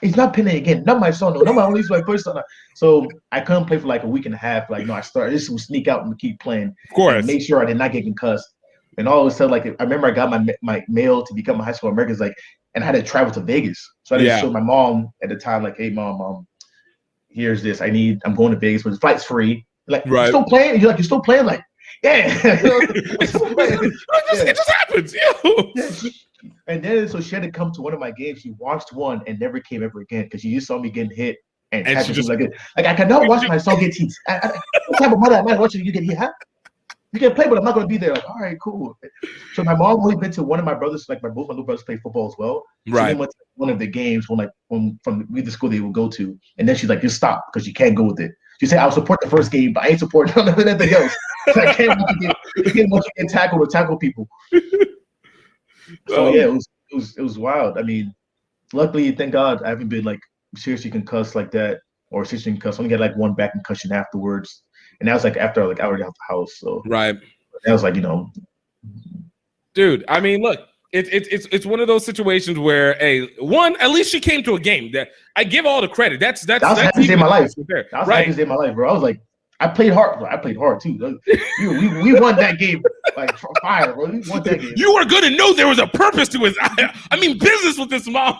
he's not pinning again. Not my son. No, not my only my first son. So I couldn't play for like a week and a half. Like I started. This would sneak out and keep playing. Of course. And make sure I did not get concussed. And all of a sudden, like I remember I got my mail to become a high school Americans, like, and I had to travel to Vegas. So I didn't show my mom at the time, like, hey mom, here's this. I'm going to Vegas, but the flight's free. Like, right. You're still playing? You're still playing? Like, yeah. It just happens. And then so she had to come to one of my games. She watched one and never came ever again because she just saw me getting hit. And she just like I cannot watch my son get hit. What type of mother am I watching you get hit? Huh? You can play, but I'm not going to be there. Like, all right, cool. So my mom only been to one of my brothers, like both my little brothers play football as well. Right. She went to one of the games from the school they would go to, and then she's like, just stop because you can't go with it. She said, I'll support the first game, but I ain't supporting anything else. So I can't want you to get tackled or tackle people. So yeah, it was wild. I mean, luckily, thank God, I haven't been like seriously concussed like that or seriously concussed. I only got like one back concussion afterwards. And that was like after I already out the house. So right. That was like, dude, I mean, look, it's one of those situations where at least she came to a game. That I give all the credit. That was the happiest day of my life. That was the happiest day of my life, bro. I was like, I played hard. I played hard too. We won that game like fire, bro. We won that game. You were gonna know there was a purpose to it. I mean, business with this mom.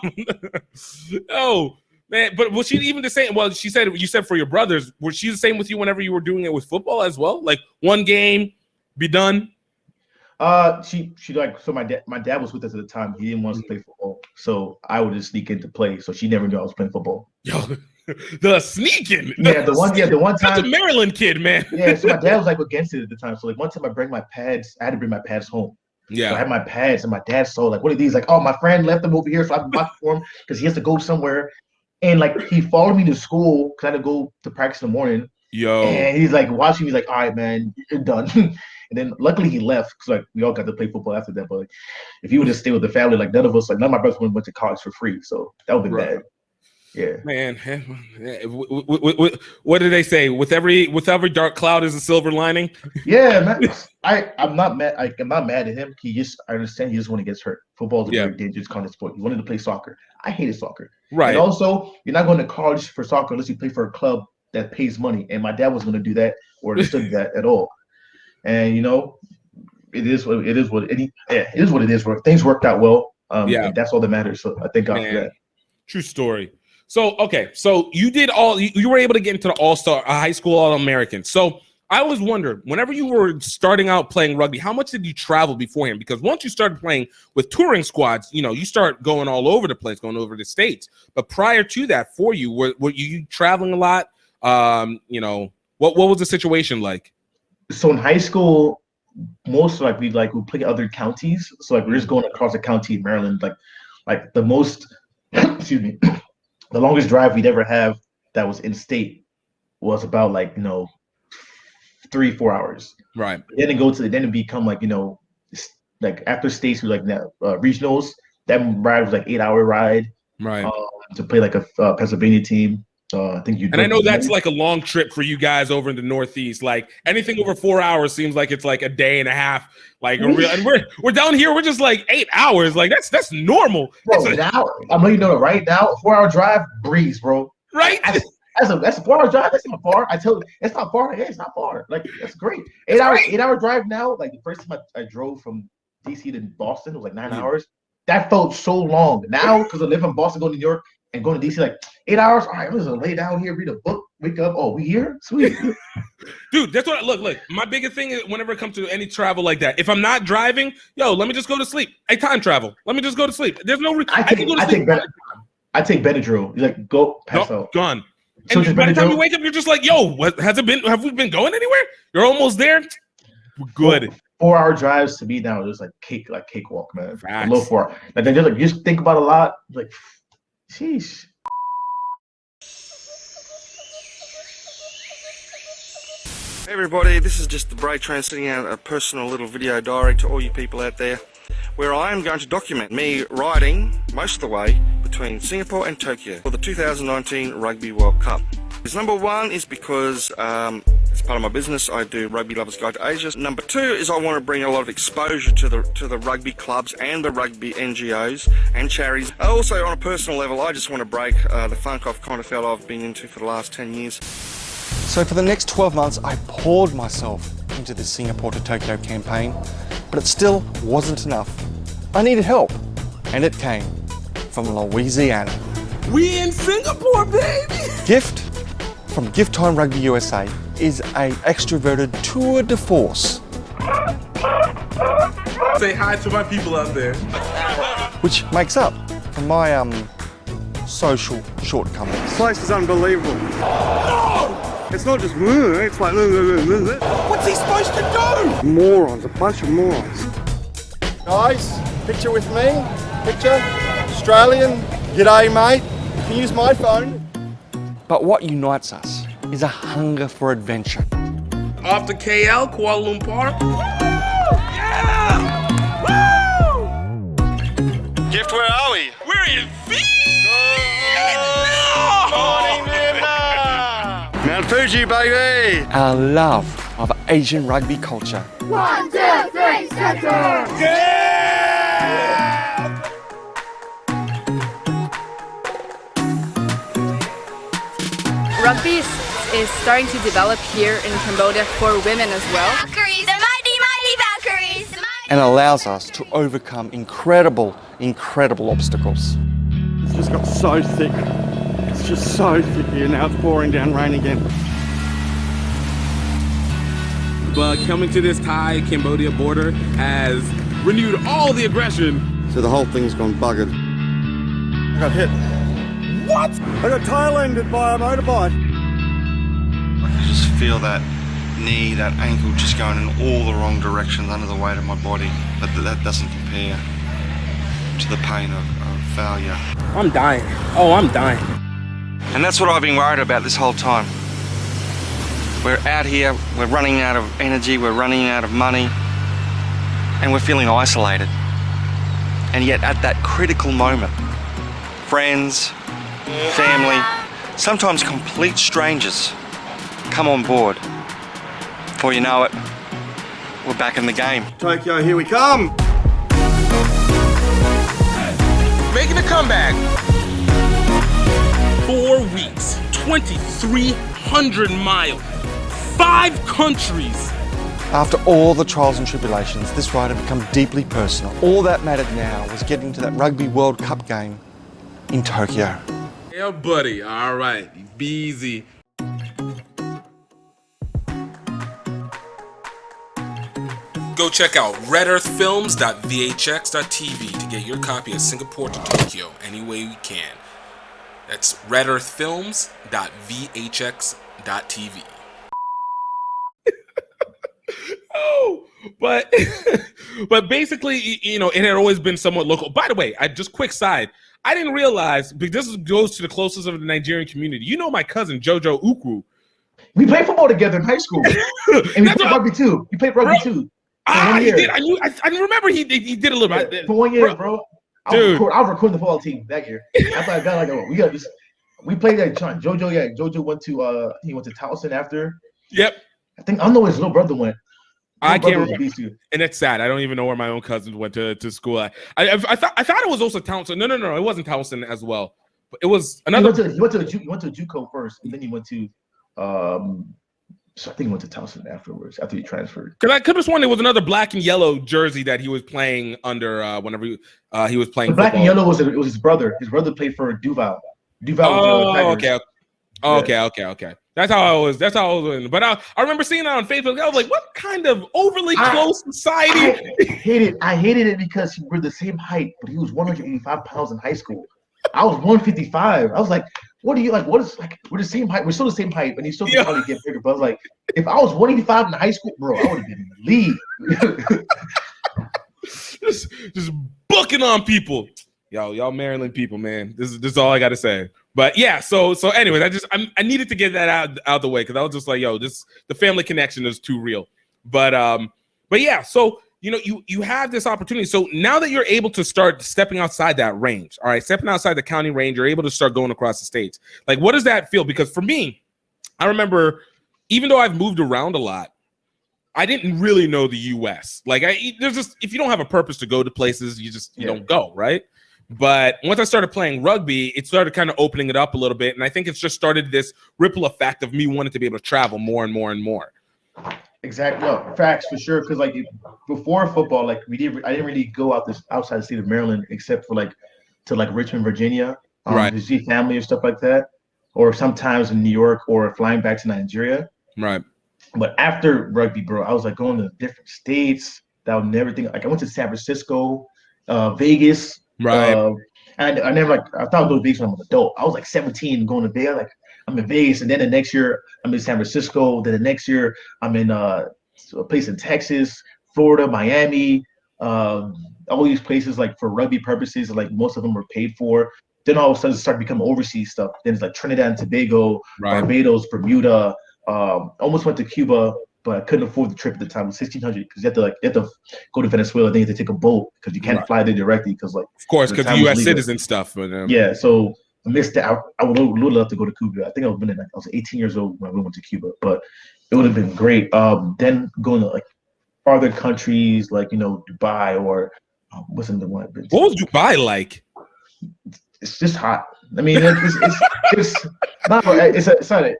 Oh. Man, but was she even the same? Well, you said for your brothers, was she the same with you whenever you were doing it with football as well? Like one game, be done? She like, so my dad was with us at the time. He didn't want us to play football. So I would just sneak in to play. So she never knew I was playing football. Yo, the sneaking. The one time. That's a Maryland kid, man. Yeah, so my dad was like against it at the time. So like one time I had to bring my pads home. Yeah. So I had my pads and my dad saw like, what are these? Like, oh, my friend left them over here. So I'm watching for him because he has to go somewhere. And like he followed me to school because I had to go to practice in the morning. Yo. And he's like watching me, like, all right, man, you're done. And then luckily he left because like we all got to play football after that. But like, if he would just stay with the family, like none of my brothers went to college for free. So that would be bad. Yeah. Man, what did they say? With every dark cloud is a silver lining. Yeah, man. I'm not mad. I'm not mad at him. I understand he just want to get hurt. Football is a very dangerous kind of sport. He wanted to play soccer. I hated soccer. Right. And also, you're not going to college for soccer unless you play for a club that pays money. And my dad wasn't going to do that or understood that at all. And it is what it is. What it is. Things worked out well. And that's all that matters. So I thank God for that. True story. So you were able to get into the All-Star high school All-American. So I always wondered, whenever you were starting out playing rugby, how much did you travel beforehand? Because once you started playing with touring squads, you start going all over the place, going over the states. But prior to that, for you, were you traveling a lot? You know, what was the situation like? So in high school, most like we play other counties. So like we're just going across the county in Maryland. Like the most, excuse me, the longest drive we'd ever have that was in state was about 3-4 hours. Right. Then it become like like after states like regionals. That ride was like 8-hour ride. Right. To play like a Pennsylvania team. I think and I know that's like a long trip for you guys over in the Northeast. Like anything over 4 hours seems like it's like a day and a half. Like and we're down here. We're just like 8 hours. Like that's normal. Bro, now I'm letting you know right now. A 4-hour drive, breeze, bro. Right. That's a 4-hour drive. That's not far. I tell you, it's not far. Yeah, it's not far. Like that's great. 8-hour drive now. Like the first time I drove from DC to Boston, it was like 9 hours. That felt so long. Now because I live in Boston, go to New York. And going to DC like 8 hours. All right, I'm just gonna lay down here, read a book, wake up. Oh, we here? Sweet. Dude, that's what look. My biggest thing is whenever it comes to any travel like that, if I'm not driving, let me just go to sleep. I time travel. Let me just go to sleep. There's no reason. I take Benadryl. You like go pass out. Gone. And by the time you wake up, you're just like, what has it been? Have we been going anywhere? You're almost there. We're good. 4-hour drives to me now is just like cakewalk, man. I love 4 hours. Like then you just think about a lot. Like, sheesh. Hey everybody, this is just the Brave Train sending out a personal little video diary to all you people out there where I am going to document me riding most of the way between Singapore and Tokyo for the 2019 Rugby World Cup. Number one is because as part of my business I do Rugby Lovers Guide to Asia. Number two is I want to bring a lot of exposure to the rugby clubs and the rugby NGOs and charities. Also on a personal level I just want to break the funk I've kind of felt I've been into for the last 10 years. So for the next 12 months I poured myself into this Singapore to Tokyo campaign, but it still wasn't enough. I needed help, and it came from Louisiana. We in Singapore, baby! Gift from GiftTime Rugby USA is a extroverted tour de force. Say hi to my people out there. Which makes up for my social shortcomings. This place is unbelievable. It's not just it's like what's he supposed to do? Morons, a bunch of morons. Guys, picture with me. Picture. Australian. G'day, mate. You can use my phone. But what unites us is a hunger for adventure. Off to KL, Kuala Lumpur. Yeah! Woo! Gift, where are we? We're in Mount Fuji, baby! Our love of Asian rugby culture. 1, 2, 3, center! Yeah! Rugby is starting to develop here in Cambodia for women as well. Valkyries, the mighty Valkyries! And allows us to overcome incredible obstacles. It's just got so thick. It's just so thick here. Now it's pouring down rain again. But coming to this Thai-Cambodia border has renewed all the aggression. So the whole thing's gone buggered. I got hit. What? I got tail-ended by a motorbike. I can just feel that knee, that ankle just going in all the wrong directions under the weight of my body. But that doesn't compare to the pain of failure. I'm dying. Oh, I'm dying. And that's what I've been worried about this whole time. We're out here, we're running out of energy, we're running out of money, and we're feeling isolated. And yet at that critical moment, friends, family, sometimes complete strangers come on board. Before you know it, we're back in the game. Tokyo, here we come! Making a comeback. 4 weeks, 2,300 miles, 5 countries. After all the trials and tribulations, this ride had become deeply personal. All that mattered now was getting to that Rugby World Cup game in Tokyo. Yeah, buddy. All right. Be easy. Go check out redearthfilms.vhx.tv to get your copy of Singapore to Tokyo any way we can. That's redearthfilms.vhx.tv. TV. Oh, but basically, you know, it had always been somewhat local. By the way, just quick side, I didn't realize, because this goes to the closest of the Nigerian community. You know my cousin Jojo Ukwu. We played football together in high school, and we played rugby too. We played rugby too. He did. I remember he did a little bit for 1 year, bro. I was recording the football team that year. After I got like we played that. Jojo, Jojo went to he went to Towson after. Yep. I don't know where his little brother went. I can't remember. And it's sad. I don't even know where my own cousins went to school. I thought it was also Towson. No, it wasn't Towson as well. But it was another. He went to JUCO first, and then he went to so I think he went to Towson afterwards after he transferred. Because I could have sworn there was another black and yellow jersey that he was playing under whenever he was playing. The black and yellow was his brother. His brother played for Duval. Okay. That's how I was. But I remember seeing that on Facebook. I was like, "What kind of overly close society?" I hated it because we were the same height, but he was 185 pounds in high school. I was 155. I was like, "What are you like? What is like? We're the same height. We're still the same height, but he still can probably get bigger." But I was like, if I was 185 in high school, bro, I would have been in the league. just booking on people. Y'all Maryland people, man. This is all I got to say. But yeah, so anyways, I needed to get that out of the way because I was just like, the family connection is too real. But yeah, so you know, you have this opportunity. So now that you're able to start stepping outside that range, all right, stepping outside the county range, you're able to start going across the states. Like, what does that feel? Because for me, I remember, even though I've moved around a lot, I didn't really know the U.S. Like, there's just, if you don't have a purpose to go to places, you don't go, right? But once I started playing rugby, it started kind of opening it up a little bit. And I think it's just started this ripple effect of me wanting to be able to travel more and more and more. Exactly. No, facts for sure. Because like before football, like I didn't really go outside the state of Maryland except for to Richmond, Virginia, right, to see family or stuff like that, or sometimes in New York or flying back to Nigeria. Right. But after rugby, bro, I was like going to different states that I would never think. Like I went to San Francisco, Vegas. Right. And I never I thought I'd go to Vegas when I'm an adult. I was like 17 going to Vegas. Like I'm in Vegas, and then the next year I'm in San Francisco. Then the next year I'm in a place in Texas, Florida, Miami, all these places like for rugby purposes. Like most of them were paid for. Then all of a sudden it started becoming overseas stuff. Then it's like Trinidad and Tobago, Barbados, Bermuda. Almost went to Cuba, but I couldn't afford the trip at the time. It was $1,600 because you have to go to Venezuela. Then you have to take a boat because you can't fly there directly because of course, because the U.S. citizen stuff. But, yeah, so I missed that. I would love to go to Cuba. I think I was 18 years old when we went to Cuba, but it would have been great. Then going to farther countries like Dubai or what's the one? What was Dubai like? It's just hot. I mean, it's not.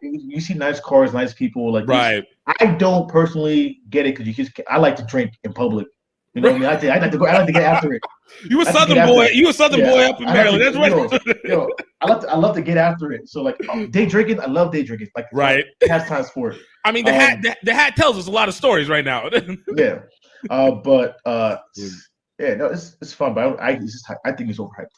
You see nice cars, nice people. Right. I don't personally get it because I like to drink in public. You know what I mean? I like to get after it. You a Southern boy. You a Southern boy up in Maryland. That's right. I love to get after it. So day drinking, I love day drinking. Right. Pastime sport. I mean, the hat tells us a lot of stories right now. Yeah. It's fun, but I think it's overhyped.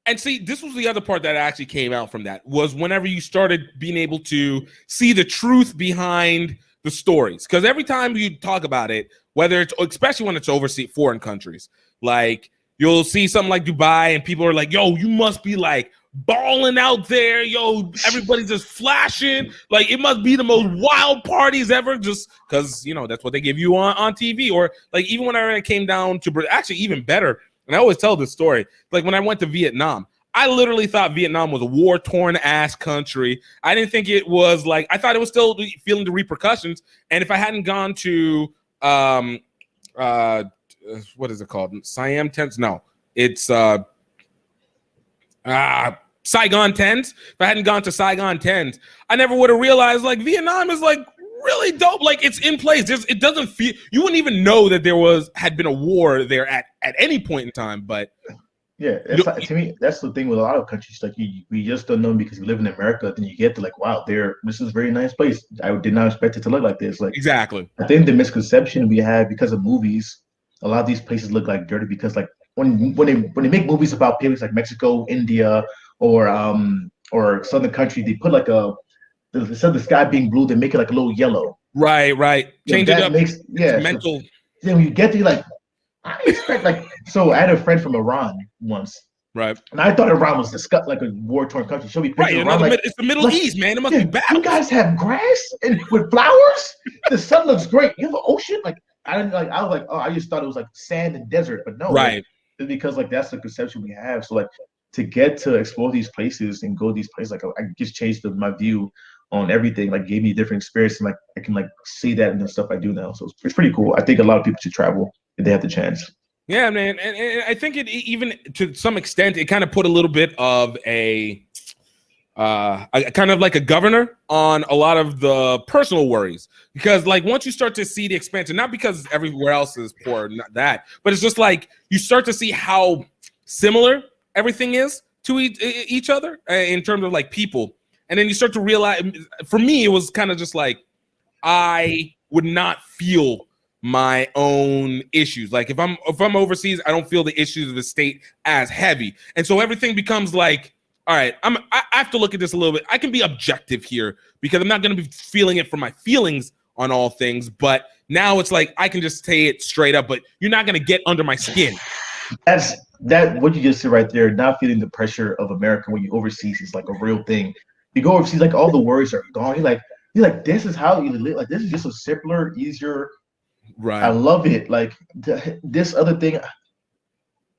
And see, this was the other part that actually came out from that was whenever you started being able to see the truth behind the stories. Because every time you talk about it, whether it's, especially when it's overseas, foreign countries, like you'll see something like Dubai and people are like, yo, you must be like balling out there. Yo, everybody's just flashing. Like it must be the most wild parties ever just because, that's what they give you on TV. Or like even when I came down to, actually even better, and I always tell this story, like when I went to Vietnam, I literally thought Vietnam was a war-torn ass country. I didn't think it was I thought it was still feeling the repercussions. And if I hadn't gone to, what is it called? Siam Tents? No, it's Saigon Tents. If I hadn't gone to Saigon Tents, I never would have realized Vietnam is really dope. It's in place. It doesn't feel, you wouldn't even know that there had been a war there at any point in time. But yeah, to me, that's the thing with a lot of countries. We just don't know because we live in America. Then you get to wow, this is a very nice place. I did not expect it to look like this. Exactly. I think the misconception we have because of movies, a lot of these places look dirty because when they make movies about places like Mexico, India, or southern country, they put instead of the sky being blue, they make it like a little yellow. Right. Change it up. Makes mental. So then when you get to like, I expect like, so I had a friend from Iran once. Right. And I thought Iran was like a war-torn country. Show me pictures. Right. It's the Middle East, man. It must be bad. You guys have grass and with flowers. The sun looks great. You have an ocean. Like I was like, oh, I just thought it was like sand and desert, but no. Right. It's because like that's the conception we have. So like to get to explore these places and go to these places, like I just changed my view on everything. Like gave me a different experience, and like I can like see that in the stuff I do now. So it's pretty cool. I think a lot of people should travel if they have the chance. Yeah, man, and I think it even to some extent it kind of put a little bit of a kind of like a governor on a lot of the personal worries, because like once you start to see the expansion, not because everywhere else is poor, not that, but it's just like you start to see how similar everything is to each other in terms of like people, and then you start to realize. For me, it was kind of just like I would not feel my own issues. Like if I'm overseas, I don't feel the issues of the state as heavy, and so everything becomes like, all right, I have to look at this a little bit. I can be objective here because I'm not going to be feeling it from my feelings on all things, but now it's like I can just say it straight up, but you're not going to get under my skin. That's what you just said right there. Not feeling the pressure of America when you overseas is like a real thing. You go overseas, like all the worries are gone. You're like this is how you live. Like this is just a simpler, easier. Right. I love it. Like this other thing,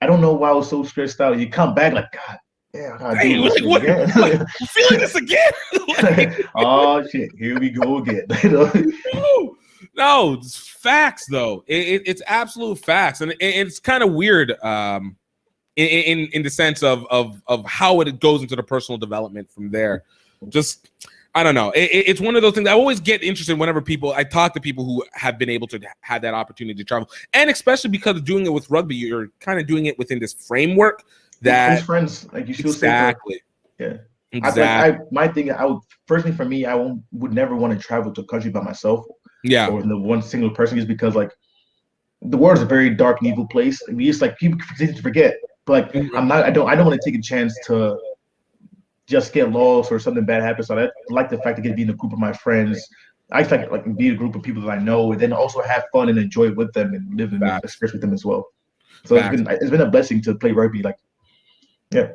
I don't know why I was so stressed out. You come back like, God, yeah, I gotta do this again. I'm feeling this again. Oh shit, here we go again. No, it's facts though. It's absolute facts, and it's kind of weird in the sense of how it goes into the personal development from there. Just I don't know. It's one of those things. I always get interested whenever I talk to people who have been able to have that opportunity to travel, and especially because of doing it with rugby, you're kind of doing it within this framework that his friends, like you feel exactly. Yeah, exactly. My thing, I would personally for me, would never want to travel to a country by myself. Yeah, or the one single person, is because like the world is a very dark and evil place. I mean, it's like people continue to forget, but like I don't want to take a chance to just get lost or something bad happens. So I like the fact to get to be in a group of my friends. I like be a group of people that I know, and then also have fun and enjoy it with them and live in the experience with them as well. So it's been a blessing to play rugby. Like, yeah,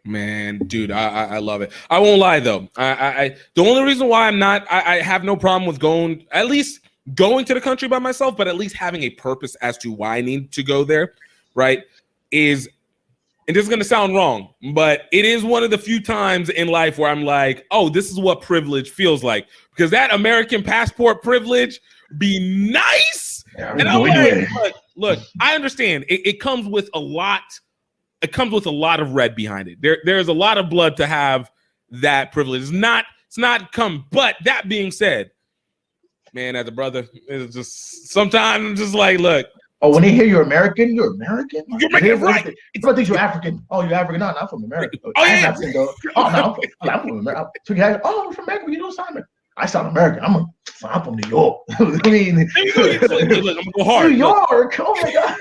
man, dude, I love it. I won't lie though. I the only reason why I have no problem with going to the country by myself, but at least having a purpose as to why I need to go there, right? And this is going to sound wrong, but it is one of the few times in life where I'm like, oh, this is what privilege feels like. Because that American passport privilege be nice. Yeah, and I'm like, look, I understand. It comes with a lot. It comes with a lot of red behind it. There's a lot of blood to have that privilege. It's not come. But that being said, man, as a brother, it's just sometimes I'm just like, look. Oh, when they hear you're American, you're American? You're making it right. People think you're African. Oh, you're African. No, I'm from America. Oh, yeah. African, though. Oh, no, I'm from America. So you have, I'm from America. You know Simon. I sound American. I'm from New York. I mean, look, I'm going to go hard. New York. Oh, my God.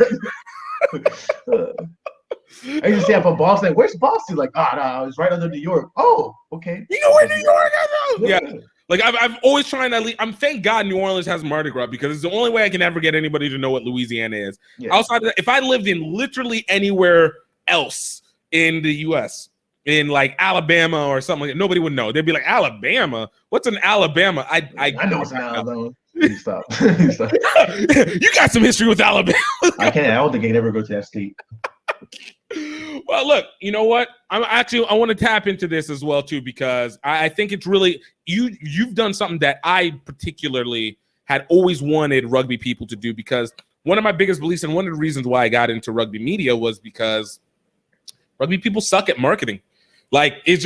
I used to say I'm from Boston. Where's Boston? Like, no, it's right under New York. Oh, okay. You know where New York is? Yeah. Like I've always trying to. I'm thank God New Orleans has Mardi Gras, because it's the only way I can ever get anybody to know what Louisiana is. Yeah. Outside of that, if I lived in literally anywhere else in the U.S., in like Alabama or something like that, nobody would know. They'd be like, Alabama? What's an Alabama? I know it's an Alabama. Stop. You got some history with Alabama. I don't think I can ever go to that state. Well, look, you know what? I want to tap into this as well too, because I think it's really you've done something that I particularly had always wanted rugby people to do, because one of my biggest beliefs and one of the reasons why I got into rugby media was because rugby people suck at marketing. Like it's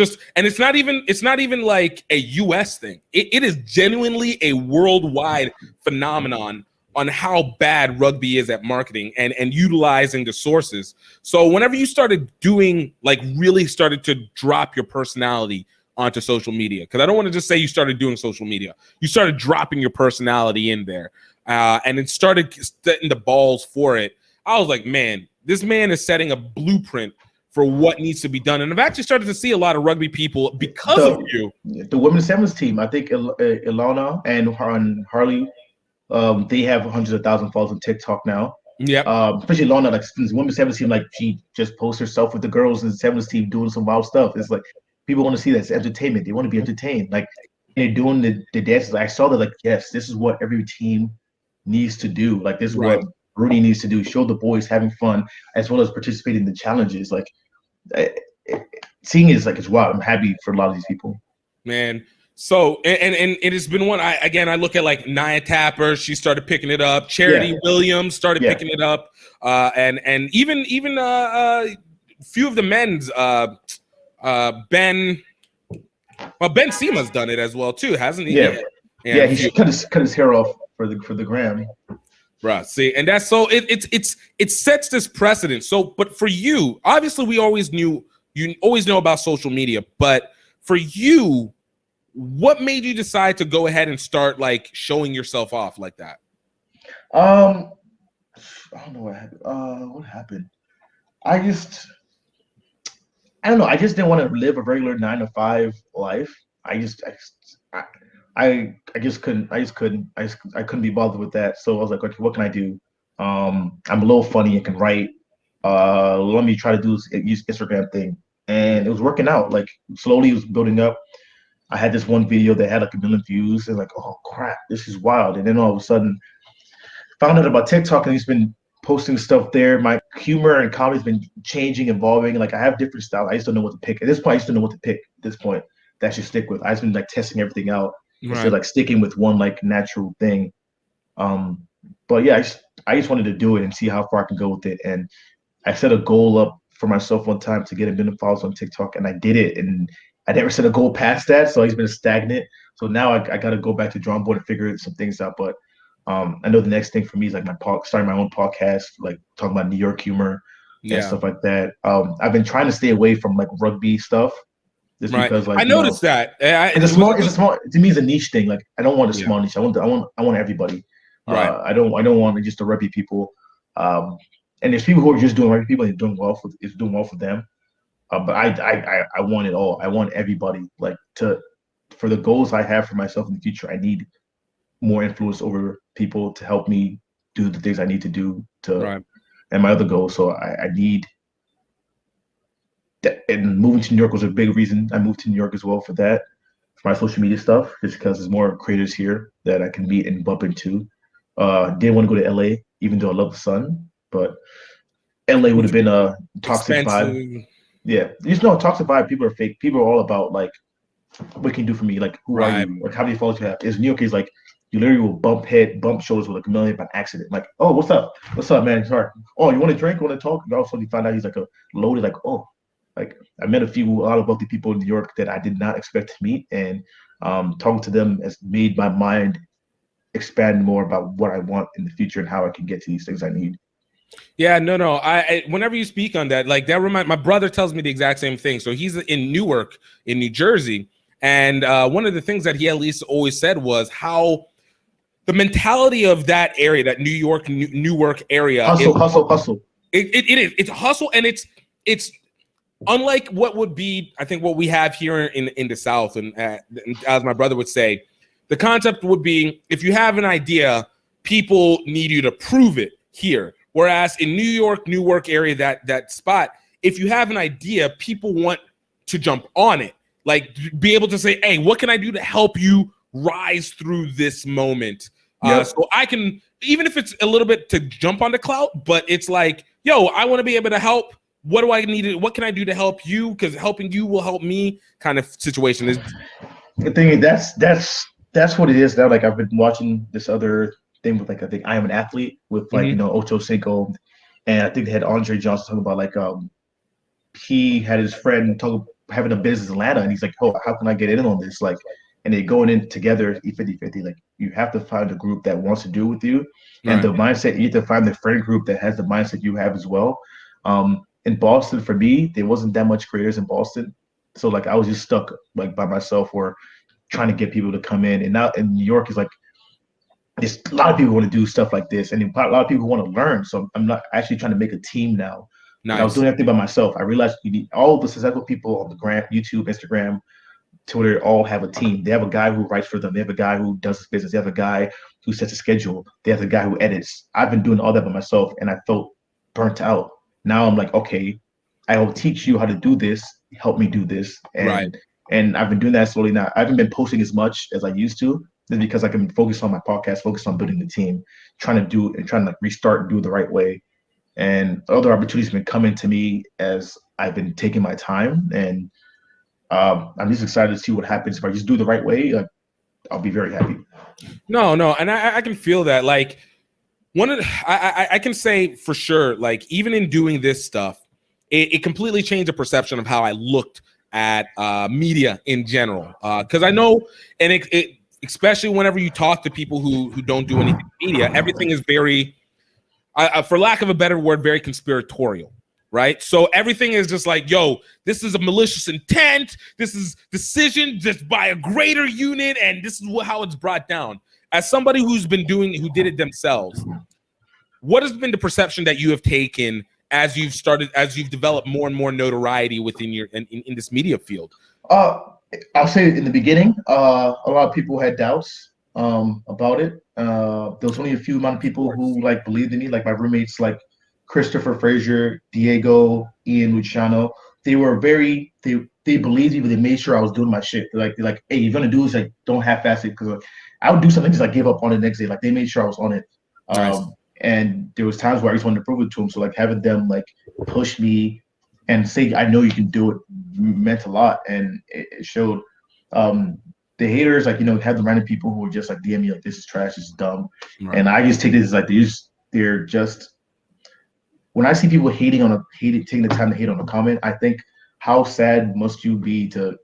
not even like a US thing. It is genuinely a worldwide phenomenon on how bad rugby is at marketing and utilizing the sources. So whenever you started doing, like really started to drop your personality onto social media, because I don't want to just say you started doing social media, you started dropping your personality in there, and it started setting the balls for it. I was like, man, this man is setting a blueprint for what needs to be done. And I've actually started to see a lot of rugby people because of you. The women's sevens team, I think Ilana and Harley, they have hundreds of thousands of followers on TikTok now. Yeah. Especially Ilana, like the women's sevens team, like she just posts herself with the girls in the sevens team doing some wild stuff. It's like people want to see that. It's entertainment. They want to be entertained. Like they're doing the dances. I saw that, like, yes, this is what every team needs to do. Like this is what Rudy needs to do. Show the boys having fun as well as participating in the challenges. Like seeing it is like it's wild. I'm happy for a lot of these people. Man. So and it has been one. I look at like Nia Tapper. She started picking it up. Charity Williams started picking it up. And even few of the men's Ben Sema's done it as well too, hasn't he? Yeah, he cut his hair off for the gram. Right. See, and that's so it sets this precedent. So, but for you, obviously, you always know about social media, but for you, what made you decide to go ahead and start like showing yourself off like that? I don't know what happened. What happened? I don't know. I just didn't want to live a regular 9-to-5 life. I couldn't be bothered with that. So I was like, okay, what can I do? I'm a little funny. I can write. Let me try to use Instagram thing, and it was working out. Like slowly, it was building up. I had this one video that had like 1 million views, and like, oh crap, this is wild. And then all of a sudden, found out about TikTok, and he's been posting stuff there. My humor and comedy's been changing, evolving. Like I have different styles. I just don't know what to pick. At this point, I just don't know what to pick. At this point, that I should stick with. I've been like testing everything out instead of like sticking with one like natural thing. But yeah, I just wanted to do it and see how far I can go with it. And I set a goal up for myself one time to get 1 million followers on TikTok, and I did it. And I never set a goal past that, so it's been stagnant. So now I got to go back to drawing board and figure some things out. But I know the next thing for me is like starting my own podcast, like talking about New York humor and stuff like that. I've been trying to stay away from like rugby stuff, just because like I noticed that. It's a small. To me, it's a niche thing. Like I don't want a small niche. I want everybody. I don't want just the rugby people. And there's people who are just doing rugby people and doing well for them. But I want it all. I want everybody. Like for the goals I have for myself in the future, I need more influence over people to help me do the things I need to do and my other goals. So I need that. And moving to New York was a big reason I moved to New York as well for that, for my social media stuff, just because there's more creators here that I can meet and bump into. Didn't want to go to LA, even though I love the sun, but LA would have been a toxic vibe. Yeah, you just know, toxic vibe. People are fake. People are all about like, what can you do for me? Like, who are you? Like, how many followers you have? Is New York is like, you literally will bump shoulders with like a million by accident. Like, oh, what's up? What's up, man? Sorry. Oh, you want to drink? Want to talk? And all of a sudden you find out he's like a loaded. Like, oh, like I met a lot of wealthy people in New York that I did not expect to meet, and talking to them has made my mind expand more about what I want in the future and how I can get to these things I need. Yeah, no. I whenever you speak on that, like that my brother tells me the exact same thing. So he's in Newark, in New Jersey, and one of the things that he at least always said was how the mentality of that area, that Newark area, hustle. It is. It's hustle, and it's unlike what would be, I think, what we have here in the South, and as my brother would say, the concept would be if you have an idea, people need you to prove it here. Whereas in Newark area, that spot, if you have an idea, people want to jump on it. Like be able to say, hey, what can I do to help you rise through this moment? So I can, even if it's a little bit to jump on the clout, but it's like, yo, I want to be able to help. What do I need? What can I do to help you? Because helping you will help me kind of situation. Is the thing that's what it is now. Like I've been watching this other thing with like, I think I Am an Athlete with like, Ocho Cinco, and I think they had Andre Johnson talking about like he had his friend having a business in Atlanta, and he's like, oh, how can I get in on this? Like, and they're going in together 50-50. Like you have to find a group that wants to do with you, and the mindset, you have to find the friend group that has the mindset you have as well. In Boston, for me, there wasn't that much creators in Boston, so like I was just stuck like by myself or trying to get people to come in. And now in New York is like, there's a lot of people want to do stuff like this, and a lot of people want to learn. So I'm not actually trying to make a team now Nice. I was doing everything by myself. I realized you need all the successful people on the gram, YouTube, Instagram, Twitter, all have a team. They have a guy who writes for them. They have a guy who does his business. They have a guy who sets a schedule. They have a guy who edits. I've been doing all that by myself, and I felt burnt out. Now I'm like, okay, I will teach you how to do this. Help me do this. And I've been doing that slowly now. I haven't been posting as much as I used to, just because I can focus on my podcast, focus on building the team, trying to restart and do it the right way. And other opportunities have been coming to me as I've been taking my time. And I'm just excited to see what happens. If I just do it the right way, I'll be very happy. No, and I can feel that. Like, I can say for sure, like, even in doing this stuff, it completely changed the perception of how I looked at media in general. Because I know, and it especially whenever you talk to people who don't do anything in media, everything is very, for lack of a better word, very conspiratorial, right? So everything is just like, yo, this is a malicious intent. This is decision just by a greater unit, and this is how it's brought down. As somebody who did it themselves, what has been the perception that you have taken as you've developed more and more notoriety within in this media field? I'll say in the beginning, a lot of people had doubts about it. There was only a few amount of people who like believed in me, like my roommates, like Christopher Frazier, Diego, Ian Luciano. They were they believed me, but they made sure I was doing my shit. They're like, hey, you're gonna do this, like, don't half-ass it, because I would do something just like give up on it the next day. Like, they made sure I was on it. Nice. And there was times where I just wanted to prove it to them. So like having them like push me and say, I know you can do it, meant a lot. And it showed. The haters, like, have the random people who are just like DM me like, this is trash, this is dumb. Right. And I just take this as like, they're just, when I see people taking the time to hate on a comment, I think, how sad must you be to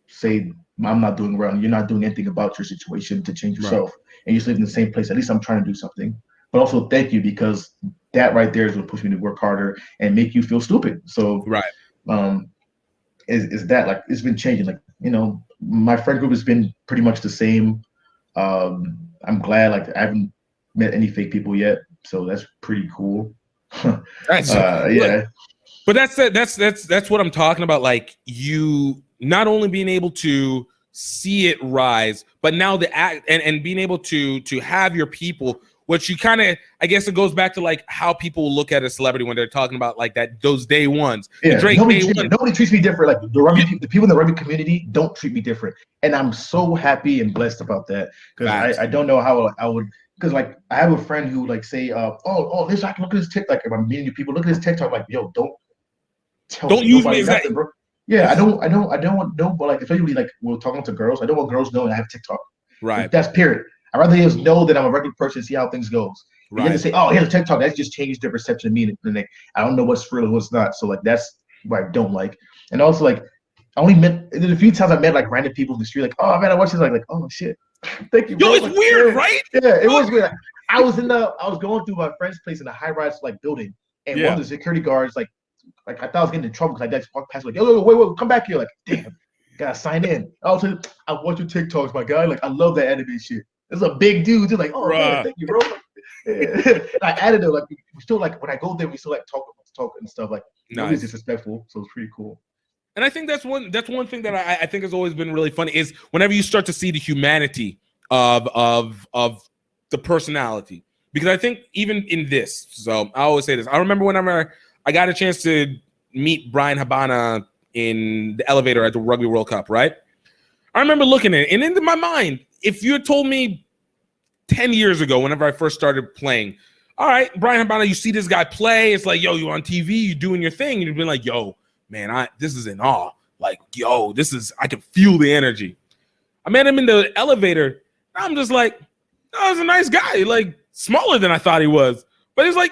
say, I'm not doing well, and you're not doing anything about your situation to change yourself, and you just live in the same place. At least I'm trying to do something. But also thank you, because that right there is what pushes me to work harder and make you feel stupid. So is that, like, it's been changing. Like, my friend group has been pretty much the same. I'm glad, like, I haven't met any fake people yet, so that's pretty cool. Yeah. But that's what I'm talking about. Like, you not only being able to see it rise, but now the act and being able to have your people, which you kind of, I guess it goes back to like how people look at a celebrity when they're talking about like those day ones. Yeah, nobody treats me different. Like the people in the rugby community don't treat me different, and I'm so happy and blessed about that, because I don't know how I would. Because like I have a friend who like say, this, I can look at this TikTok. If I'm meeting new people, look at this TikTok. Like, yo, don't use me exactly, bro. Yeah, I don't want no, but like, especially like we're talking to girls, I don't want girls knowing I have TikTok. Right. Like, that's period. I'd rather just know that I'm a regular person and see how things goes. Right. You have to say, oh, here's a TikTok. That just changes their perception of me. And I don't know what's real and what's not. So like that's what I don't like. And also like I only met, there's a few times I met like random people in the street, like, oh man, I watched this, like oh shit. Thank you, bro. Yo, it's like, weird, right? Yeah, it was weird. Like, I was going through my friend's place in a high-rise like building, and one of the security guards like I thought I was getting in trouble because I just walked past, like, yo, wait, come back here. Like, damn, gotta sign in. I watch your TikToks, my guy. Like, I love that anime shit. It's a big dude. Just like, oh man, thank you, bro. I added it. Like, we still like when I go there, we still like talk and stuff. Like, nobody's disrespectful, so it's pretty cool. And I think that's one thing that I think has always been really funny is whenever you start to see the humanity of the personality. Because I think even in this, so I always say this. I remember whenever I got a chance to meet Brian Habana in the elevator at the Rugby World Cup, right? I remember looking at it, and in my mind, if you had told me 10 years ago, whenever I first started playing, all right, Brian Habana, you see this guy play, it's like, yo, you on TV, you doing your thing, and you'd be like, yo, man, this is in awe. Like, yo, I can feel the energy. I met him in the elevator. I'm just like, oh, he's a nice guy, like smaller than I thought he was. But he's like,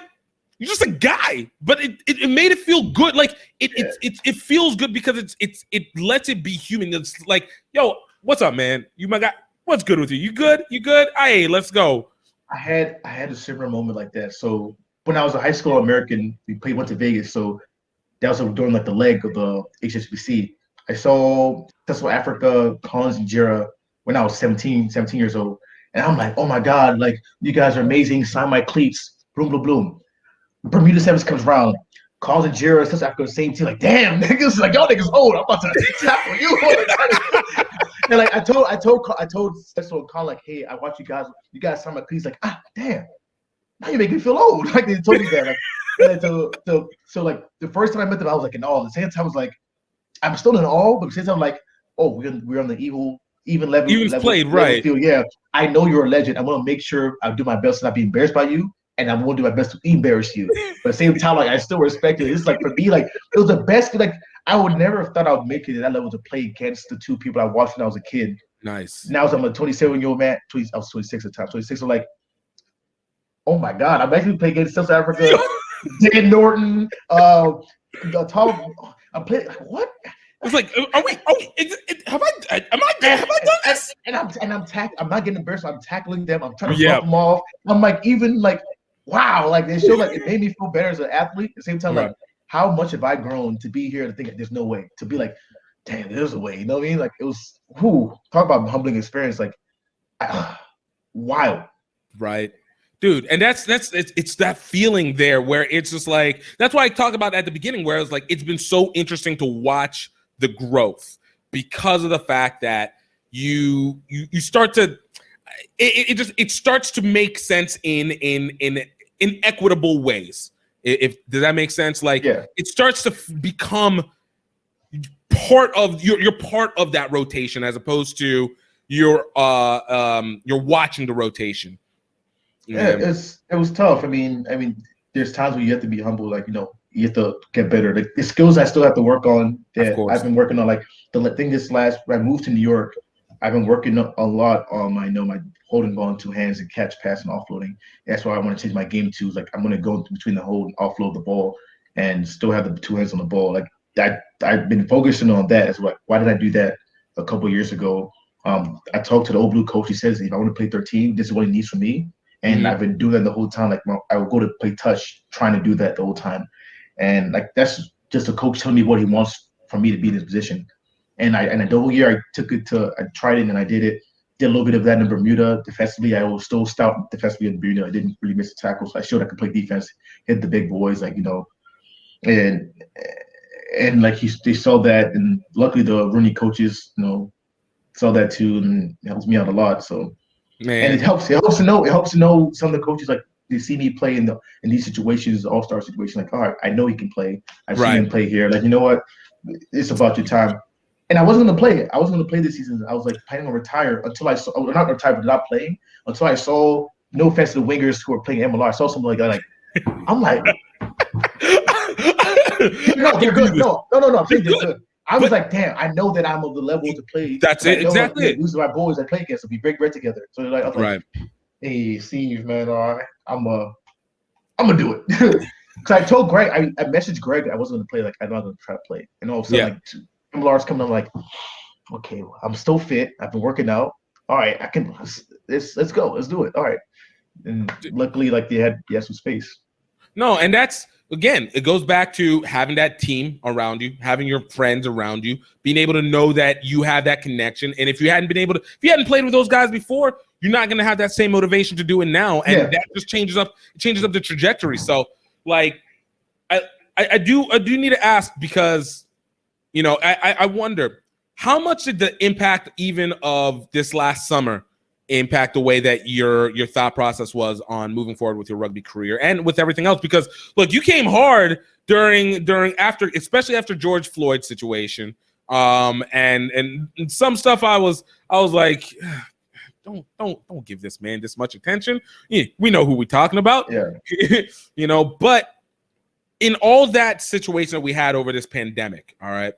you're just a guy. But it made it feel good. Like it feels good because it lets it be human. It's like, yo, what's up, man? You my guy. What's good with you? You good? You good? Hey, let's go. I had a similar moment like that. So when I was a high school American, we went to Vegas. So that was during like the leg of the HSBC. I saw Central Africa, Collins and Jira when I was 17 years old. And I'm like, oh my God, like, you guys are amazing. Sign my cleats. Bloom, bloom, bloom. Bermuda Sevens comes around. calls and Jira since after the same team, like, damn, niggas, like, y'all niggas old. I'm about to tackle you. And like I told Cecil and Colin, like, hey, I watch you guys sign my cleats, like, damn, now you make me feel old. Like they told me that. Like, and so like the first time I met them, I was like in awe. The same time I was like, I'm still in awe, but at the same time I'm like, oh, we're on the even level played, right. field. Yeah. I know you're a legend. I want to make sure I do my best to not be embarrassed by you. And I won't do my best to embarrass you. But at the same time, like I still respect you. It's like for me, like it was the best. Like I would never have thought I would make it at that level to play against the two people I watched when I was a kid. Nice. Now I'm a 27-year-old man. I was 26 at the time. 26. So like, oh my God, I'm actually playing against South Africa. Dan Norton. The tall. I'm playing. Like, what? It's like, have I done this? And I'm not getting embarrassed. I'm tackling them. I'm trying to bump them off. I'm like, even like, wow, like they show like it made me feel better as an athlete. At the same time, like, how much have I grown to be here to think that there's no way, to be like, damn, there's a way. You know what I mean? Like it was, talk about humbling experience. Like, wild. Right. Dude, and it's that feeling there where it's just like, that's why I talked about at the beginning, where it's like, it's been so interesting to watch the growth because of the fact that you start to, it starts to make sense in equitable ways. Does that make sense? Like, it starts to become part of you're part of that rotation as opposed to you're watching the rotation. Yeah, it was tough. I mean, there's times where you have to be humble. Like, you know, you have to get better. Like, the skills I still have to work on that I've been working on. Like the thing when I moved to New York, I've been working a lot on my holding on two hands and catch, pass, and offloading. That's why I want to change my game to. Like, I'm going to go between the hold and offload the ball and still have the two hands on the ball. Like I've been focusing on that. As why did I do that a couple of years ago? I talked to the old blue coach. He says, if I want to play 13, this is what he needs from me. And I've been doing that the whole time. Like I would go to play touch, trying to do that the whole time. And like that's just a coach telling me what he wants for me to be in this position. And the whole year I tried it and I did it. Did a little bit of that in Bermuda defensively. I was still stout defensively in Bermuda. I didn't really miss a tackle, so I showed I could play defense, hit the big boys, like, you know, and like they saw that, and luckily the Rooney coaches, you know, saw that too, and it helps me out a lot. So. Man. And it helps to know some of the coaches, like they see me play in these situations, all-star situations, like, all right, I know he can play. I've seen him play here. Like, you know what? It's about your time. And I wasn't gonna play. I wasn't gonna play this season. I was like planning on retire until I saw not retire, but not playing until I saw, no offense to the wingers who are playing MLR. I saw something like that. Like, I'm like, no, they're good. No, I'm saying they're good. I was like, damn, I know that I'm of the level to play. That's it, exactly. These are my boys I play against. So we break bread together. So like, I was like, hey, Steve, man, all right, I'm gonna do it. Because I told Greg, I messaged Greg I wasn't gonna play. Like, I'm not gonna try to play. And all of a sudden, like, MLR's coming. I'm like, okay, well, I'm still fit. I've been working out. All right, I can. Let's go. Let's do it. All right. And luckily, like they had some space. No, and that's. Again, it goes back to having that team around you, having your friends around you, being able to know that you have that connection. And if you hadn't played with those guys before, you're not going to have that same motivation to do it now. And that just changes up the trajectory. So, like, I do need to ask, because, you know, I wonder, how much did the impact even of this last summer impact the way that your thought process was on moving forward with your rugby career and with everything else? Because look, you came hard especially after George Floyd's situation, and some stuff I was like, don't give this man this much attention. Yeah, we know who we're talking about. You know, but in all that situation that we had over this pandemic, all right,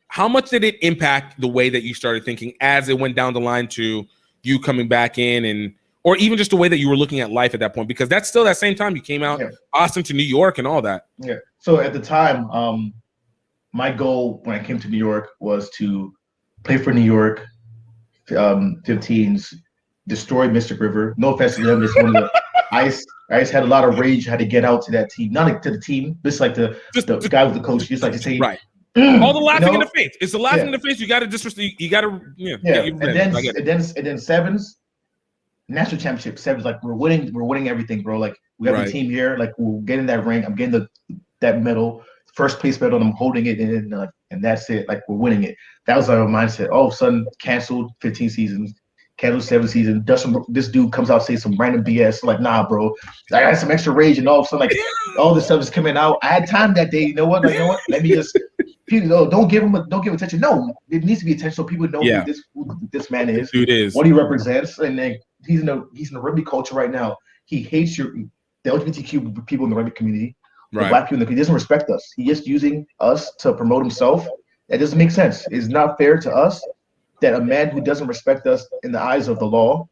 how much did it impact the way that you started thinking as it went down the line to you coming back in, or even just the way that you were looking at life at that point? Because that's still that same time you came out, Austin to New York and all that. Yeah. So at the time, my goal when I came to New York was to play for New York 15s, destroy Mystic River. No offense to them, it's one of the Ice had a lot of rage, had to get out to that team, not to the team, just like the guy with the coach, just like to say, right. All the laughing in the face. It's the laughing in the face. You got to disrespect. You got to, and then sevens, national championship sevens. Like we're winning everything, bro. Like We have Right. a team here. Like we're getting that rank. I'm getting that medal, first place medal. And I'm holding it, and that's it. Like we're winning it. That was our mindset. All of a sudden, canceled 15 seasons, canceled 7 seasons. This dude comes out say some random BS. Like, nah, bro. I had some extra rage, and all of a sudden, like all this stuff is coming out. I had time that day. You know what? Like, you know what? Let me just. People, don't give attention. No, it needs to be attention so people know who this man is, dude is, what he represents, and then he's in the rugby culture right now. He hates the LGBTQ people in the rugby community, the black people. He doesn't respect us. He's just using us to promote himself. That doesn't make sense. It's not fair to us that a man who doesn't respect us in the eyes of the law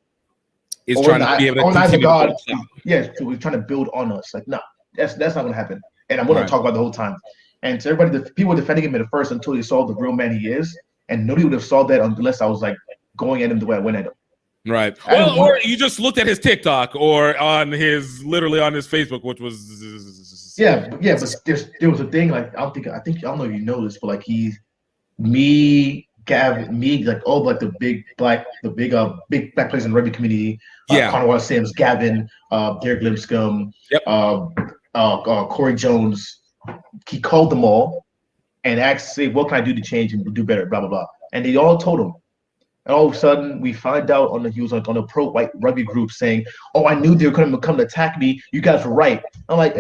is trying to be able to eyes of continue God. to So he's trying to build on us. Like, no, that's not going to happen. And I'm going to talk about it the whole time. And to everybody, the people were defending him at first until they saw the real man he is, and nobody would have saw that unless I was like going at him the way I went at him. Right. Well, or you just looked at his TikTok or on his Facebook, which was but there was a thing like I don't know if you know this, but like Gavin, like all like the big black players in the rugby community, Conor Sims, Gavin, Derek Lipscomb, Corey Jones. He called them all and asked, say, what can I do to change and do better, blah, blah, blah. And they all told him. And all of a sudden, we find out he was on a pro-white rugby group saying, oh, I knew they were going to come to attack me. You guys were right. I'm like,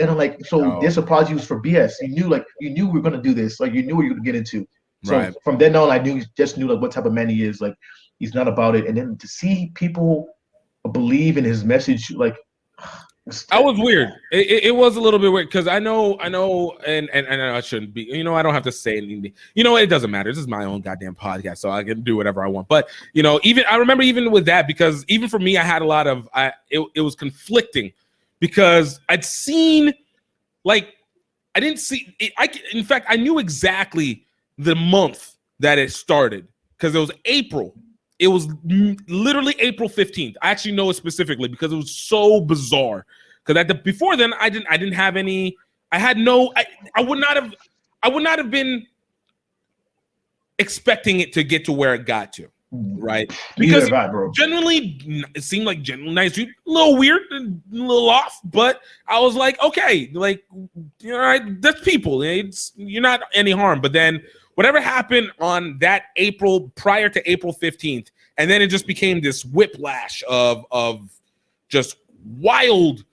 so this apology was for BS. You knew we were going to do this. Like, you knew what you were going to get into. So from then on, I just knew like what type of man he is. Like, he's not about it. And then to see people believe in his message, like, that was weird. It was a little bit weird because I know, and I shouldn't be. I don't have to say anything. It doesn't matter. This is my own goddamn podcast, so I can do whatever I want. But I remember even with that, because even for me, I had a lot of. It was conflicting because I'd seen, like, I didn't see. In fact, I knew exactly the month that it started because it was April. It was literally April 15th. I actually know it specifically because it was so bizarre. Because before then, I didn't have any. I had no. I would not have been expecting it to get to where it got to, right? Because generally, it seemed like generally nice, a little weird, a little off. But I was like, okay, like, all right, that's people. You're not any harm. But then whatever happened on that April prior to April 15th, and then it just became this whiplash of just wild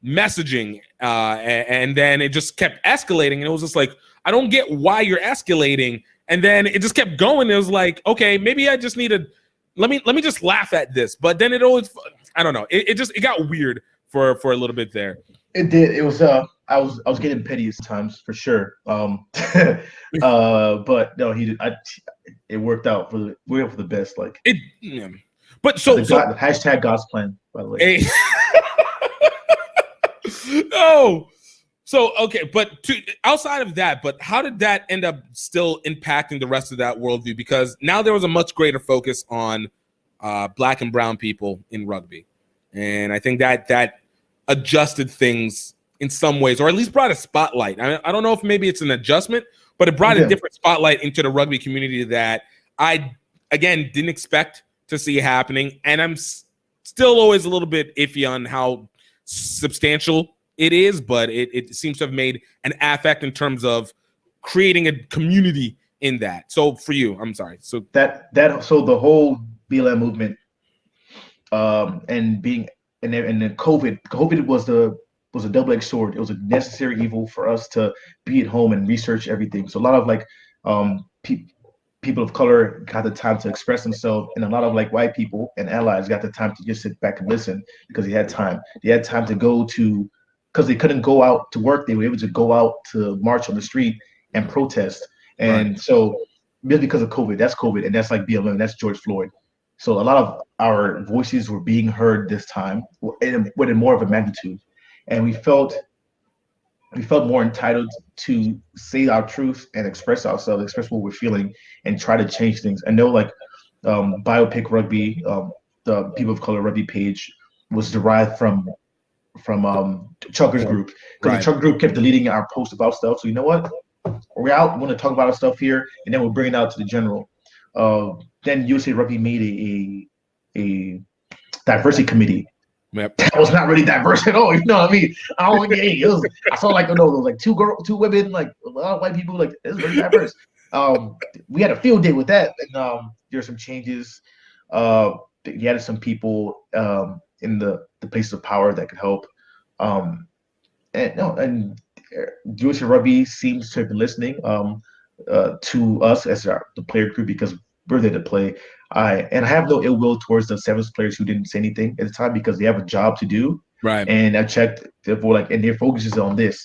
messaging, and then it just kept escalating, and it was just like, I don't get why you're escalating, and then it just kept going. It was like, okay, maybe I just need to let me just laugh at this, but then it always, I don't know, it got weird for a little bit there. It did. It was I was getting petty at times for sure. But no, he did. It worked out for the best. Like it. Yeah. But so hashtag God's plan, by the way. No. So okay, but outside of that, but how did that end up still impacting the rest of that worldview? Because now there was a much greater focus on black and brown people in rugby, and I think that adjusted things in some ways, or at least brought a spotlight. I don't know if maybe it's an adjustment, but it brought a different spotlight into the rugby community that I, again, didn't expect to see happening. And I'm still always a little bit iffy on how substantial it is, but it seems to have made an affect in terms of creating a community in that. So for you, I'm sorry. So so the whole BLM movement, and being and then COVID was a double-edged sword. It was a necessary evil for us to be at home and research everything. So a lot of like people of color got the time to express themselves, and a lot of like white people and allies got the time to just sit back and listen because they had time. They had time to go to, because they couldn't go out to work. They were able to go out to march on the street and protest. And so just because of COVID, that's COVID, and that's like BLM, that's George Floyd. So a lot of our voices were being heard this time, with more of a magnitude, and we felt more entitled to say our truth and express ourselves, express what we're feeling, and try to change things. I know, like Biopic Rugby, the People of Color Rugby page was derived from Chucker's group, because the Chucker group kept deleting our posts about stuff. So you know what? We're out. We want to talk about our stuff here, and then we'll bring it out to the general. Then USA Rugby made a diversity committee Yep. That was not really diverse at all. You know what I mean? I saw like, there was like two women, like a lot of white people. Like, it was very diverse. We had a field day with that, and there's some changes. You added some people in the places of power that could help. And USA Rugby seems to have been listening to us as the player group, because we're there to play. I have no ill will towards the sevens players who didn't say anything at the time, because they have a job to do. Right. And I checked, and their focus is on this.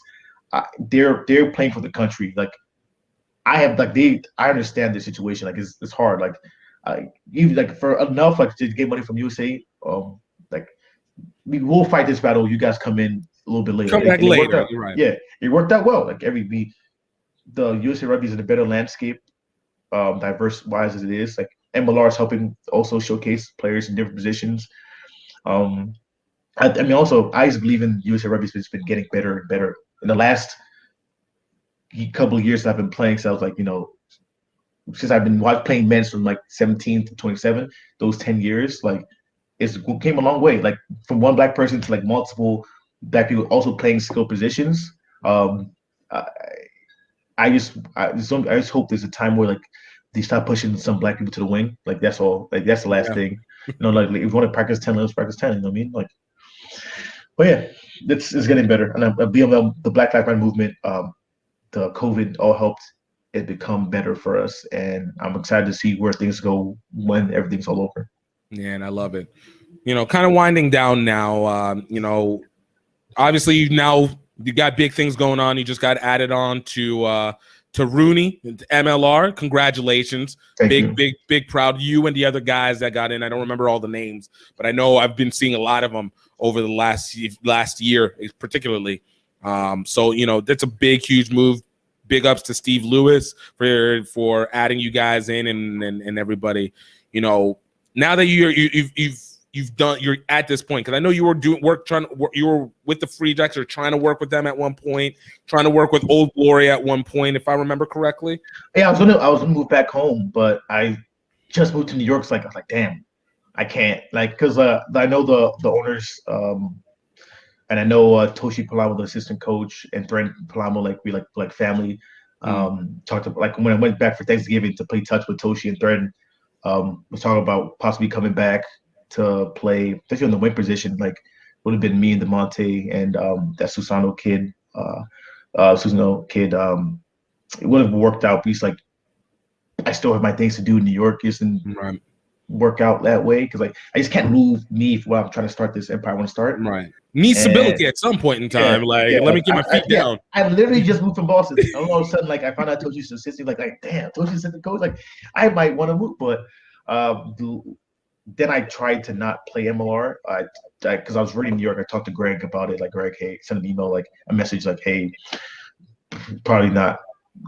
They're playing for the country. Like, I understand the situation. Like, it's hard. Like, even like for enough like to get money from USA, like we will fight this battle. You guys come in a little bit later. Come back later. You're right. Yeah, it worked out well. Like the USA Rugby is in a better landscape, diverse wise as it is. Like, MLR is helping also showcase players in different positions. I mean, also, I just believe in USA Rugby. It's been getting better and better in the last couple of years that I've been playing. So I was like, since I've been playing men's from like 17 to 27, those 10 years, like, it came a long way. Like, from one black person to like multiple black people also playing skilled positions. I just hope there's a time where like they stop pushing some black people to the wing. Like, that's all. Like, that's the last thing. Like, if you want to practice 10, let's practice 10. You know what I mean? Like, but yeah, it's getting better. And BML, the Black Lives Matter movement, the COVID all helped it become better for us. And I'm excited to see where things go when everything's all over. Yeah, and I love it. Kind of winding down now. Obviously you got big things going on. You just got added on to Rooney, MLR. Congratulations. Thank you. Big proud. You and the other guys that got in. I don't remember all the names, but I know I've been seeing a lot of them over the last year, particularly. So that's a big, huge move. Big ups to Steve Lewis for adding you guys in and everybody. Now that you're at this point, because I know you were doing work you were with the Free Jacks or trying to work with them at one point, trying to work with Old Glory at one point, if I remember correctly. Yeah, I was gonna move back home, but I just moved to New York. So I was like, damn, I can't, like, because I know the owners, and I know Toshi Palamo, the assistant coach, and Brent Palamo, like we like family. Talked about, like, when I went back for Thanksgiving to play touch with Toshi and Thread, was talking about possibly coming back to play, especially in the wing position. Like, would have been me and DeMonte and that Susano kid. It would have worked out. But he's like, I still have my things to do in New York. Just didn't work out that way, because like I just can't move me while I'm trying to start this empire I want to start. Right. Need stability at some point in time. Let me get my feet down. I literally just moved from Boston. All of a sudden, like, I found out Toshi's assistant. Like, damn, Toshi's assistant coach. Like, I might want to move, but then I tried to not play MLR. Because I was really in New York. I talked to Greg about it. Like, Greg, hey, send an email, like a message, like, hey, probably not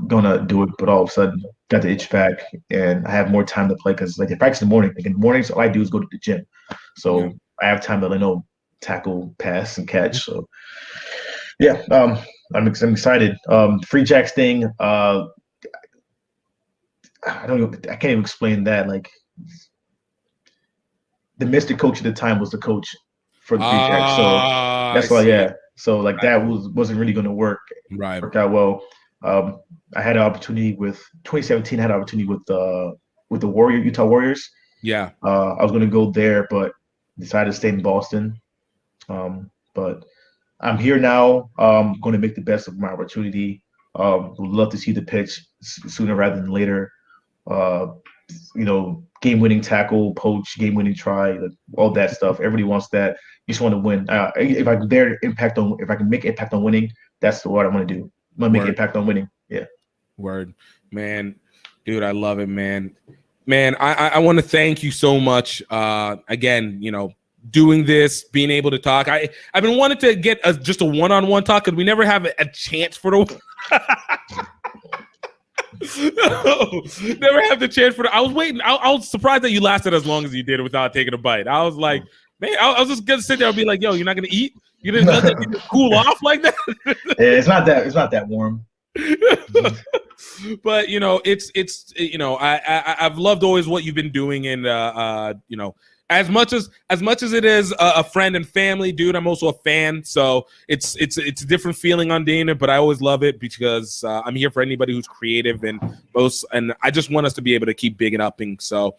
gonna do it. But all of a sudden, got the itch back, and I have more time to play, because like I practice in the morning. Like, in the mornings, all I do is go to the gym, so I have time to tackle, pass, and catch. So yeah, I'm excited. Free Jacks thing. I can't even explain that. Like, the Mystic coach at the time was the coach for the Free Jacks, so that's why. Yeah, so like that wasn't really going to work. Right. Worked out well. I had an opportunity with 2017. I had an opportunity with the Utah Warriors. Yeah. I was going to go there, but decided to stay in Boston. But I'm here now. Going to make the best of my opportunity. Would love to see the pitch sooner rather than later. Game-winning tackle, poach, game-winning try, all that stuff. Everybody wants that. You just want to win. If I can make impact on winning, that's what I want to do. I'm gonna make impact on winning. Yeah. Word, man, dude, I love it, man. I want to thank you so much. Again, doing this, being able to talk. I've been wanting to get just a one-on-one talk, because we never have a chance for the. Never have the chance for the. I was waiting. I was surprised that you lasted as long as you did without taking a bite. I was like, man, I was just gonna sit there and be like, yo, you're not gonna eat? You didn't let that cool off like that? Yeah, it's not that warm. But I've loved always what you've been doing, and as much as it is a friend and family, dude, I'm also a fan. So it's a different feeling on doing it, but I always love it because I'm here for anybody who's creative and I just want us to be able to keep bigging upping. So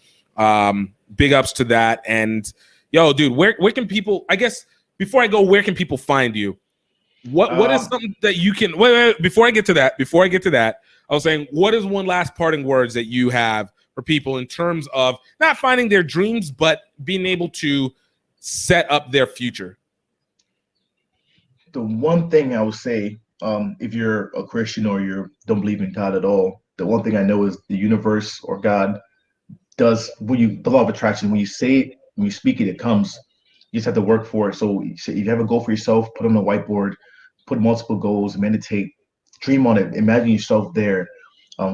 big ups to that. And yo, dude, where can people? I guess before I go, where can people find you? What is something that you can? Wait, before I get to that, I was saying, what is one last parting words that you have for people in terms of not finding their dreams, but being able to set up their future? The one thing I would say, if you're a Christian or you don't believe in God at all, the one thing I know is the universe or God does, the law of attraction, when you say it, when you speak it, it comes. You just have to work for it. So if you have a goal for yourself, put on a whiteboard, put multiple goals, meditate, dream on it, imagine yourself there.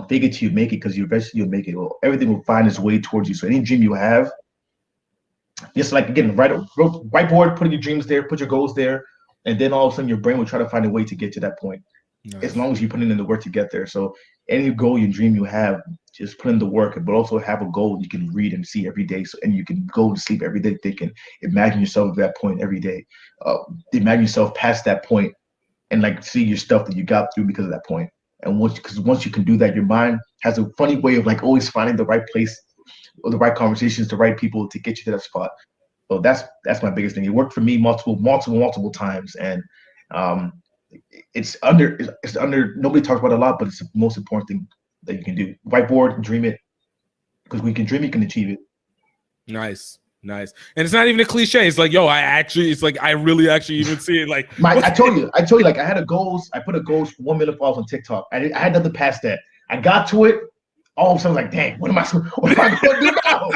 Fake it till you make it, because eventually you'll make it. Well, everything will find its way towards you. So any dream you have, just like, again, whiteboard, put your dreams there, put your goals there, and then all of a sudden your brain will try to find a way to get to that point. Nice. As long as you put in the work to get there. So any goal you dream you have, just put in the work, but also have a goal you can read and see every day. So, and you can go to sleep every day thinking, imagine yourself at that point every day. Imagine yourself past that point and like see your stuff that you got through because of that point. And once you can do that, your mind has a funny way of like always finding the right place or the right conversations, the right people to get you to that spot. So that's my biggest thing. It worked for me multiple times, and it's under nobody talks about it a lot, but it's the most important thing that you can do. Whiteboard, dream it, because when you can dream, you can achieve it. Nice. And it's not even a cliche. It's like, yo, I really actually even see it. Like, I told you, like, I had a goals. I put a goals for 1 million followers on TikTok. I had nothing past that. I got to it. All of a sudden, like, dang, what am I going to do now?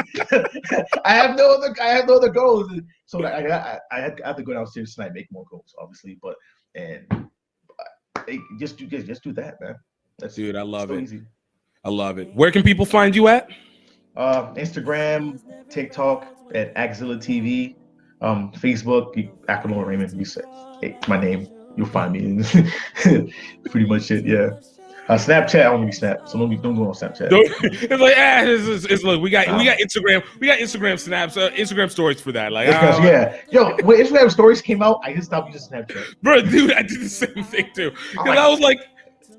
I have no other goals. So I have to go downstairs tonight and make more goals, obviously. But just do that, man. Dude, I love it. Easy. I love it. Where can people find you at? Instagram, TikTok at Axilla TV, Facebook, Akinola Raymond. You say, hey, my name, you'll find me. Pretty much it, yeah. Snapchat, I don't really snap, so don't go on Snapchat. It's like, look, we got Instagram snaps, Instagram stories for that. Like, yeah, yo, when Instagram stories came out, I just stopped using Snapchat. Bro, dude, I did the same thing too, because I was like,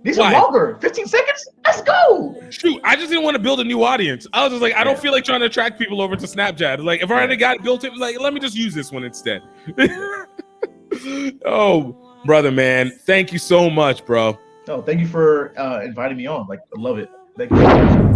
these are longer, 15 seconds. Let's go. Shoot, I just didn't want to build a new audience. I was just like, I don't feel like trying to attract people over to Snapchat. Like, if I already got built it, like, let me just use this one instead. Oh, brother, man, thank you so much, bro. No, thank you for inviting me on. Like, I love it. Thank you.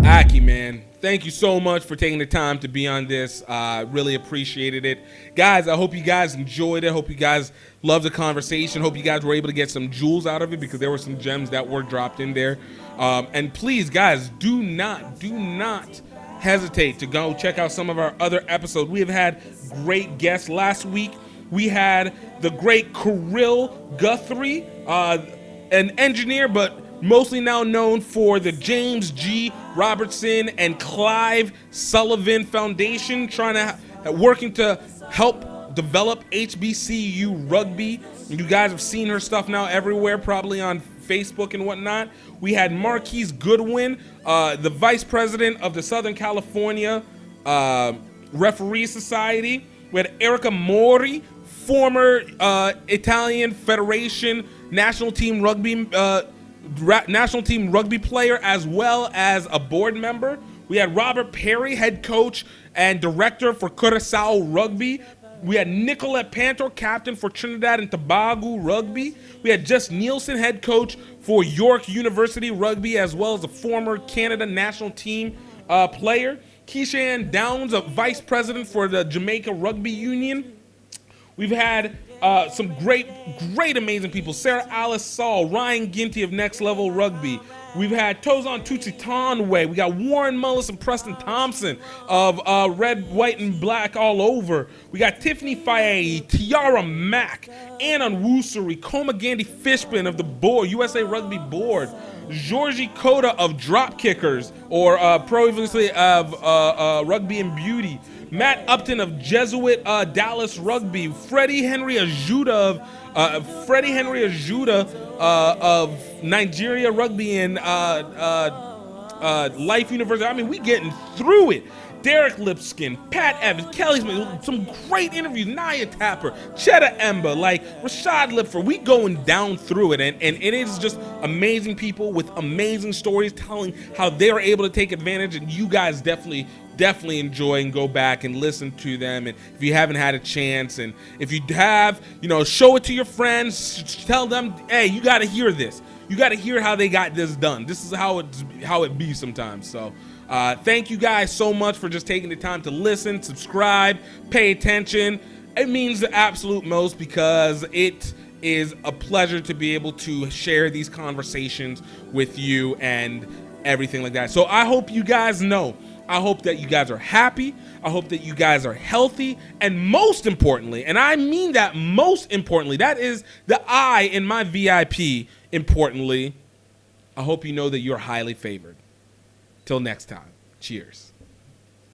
Aki, man, thank you so much for taking the time to be on this. Really appreciated it. Guys, I hope you guys enjoyed it. Hope you guys loved the conversation. Hope you guys were able to get some jewels out of it, because there were some gems that were dropped in there. And please, guys, do not hesitate to go check out some of our other episodes. We have had great guests. Last week, we had the great Kirill Guthrie, an engineer, but mostly now known for the James G. Robertson and Clive Sullivan Foundation, working to help develop HBCU rugby. You guys have seen her stuff now everywhere, probably on Facebook and whatnot. We had Marquise Goodwin, the vice president of the Southern California Referee Society. We had Erica Mori, former Italian Federation national team rugby player, as well as a board member. We had Robert Perry, head coach and director for Curaçao Rugby. We had Nicolette Pantor, captain for Trinidad and Tobago Rugby. We had Jess Nielsen, head coach for York University Rugby, as well as a former Canada national team player. Keisha Downs, a vice president for the Jamaica Rugby Union. We've had some great, amazing people. Sarah Alice Saul, Ryan Ginty of Next Level Rugby. We've had Tozan Tutsitanwe. We got Warren Mullis and Preston Thompson of Red, White, and Black All Over. We got Tiffany Faye, Tiara Mack, Anna Woosuri, Koma Gandhi Fishman of the board, USA Rugby Board. Georgie Coda of Drop Kickers, or previously of Rugby and Beauty. Matt Upton of Jesuit Dallas Rugby. Freddie Henry Ajuda of Nigeria Rugby and Life University. I mean, we getting through it. Derek Lipskin, Pat Evans, Kelly Smith, some great interviews, Nia Tapper, Chetta Emba, like Rashad Lipford. We going down through it, and it is just amazing people with amazing stories telling how they were able to take advantage, and you guys definitely enjoy and go back and listen to them. And if you haven't had a chance, and if you have, show it to your friends, tell them, hey, you got to hear this. You got to hear how they got this done. This is how it be sometimes. So thank you guys so much for just taking the time to listen, subscribe, pay attention. It means the absolute most, because it is a pleasure to be able to share these conversations with you and everything like that. So I hope you guys know. I hope that you guys are happy. I hope that you guys are healthy. And most importantly, and I mean that most importantly, that is the I in my VIP, importantly, I hope you know that you're highly favored. Till next time, cheers.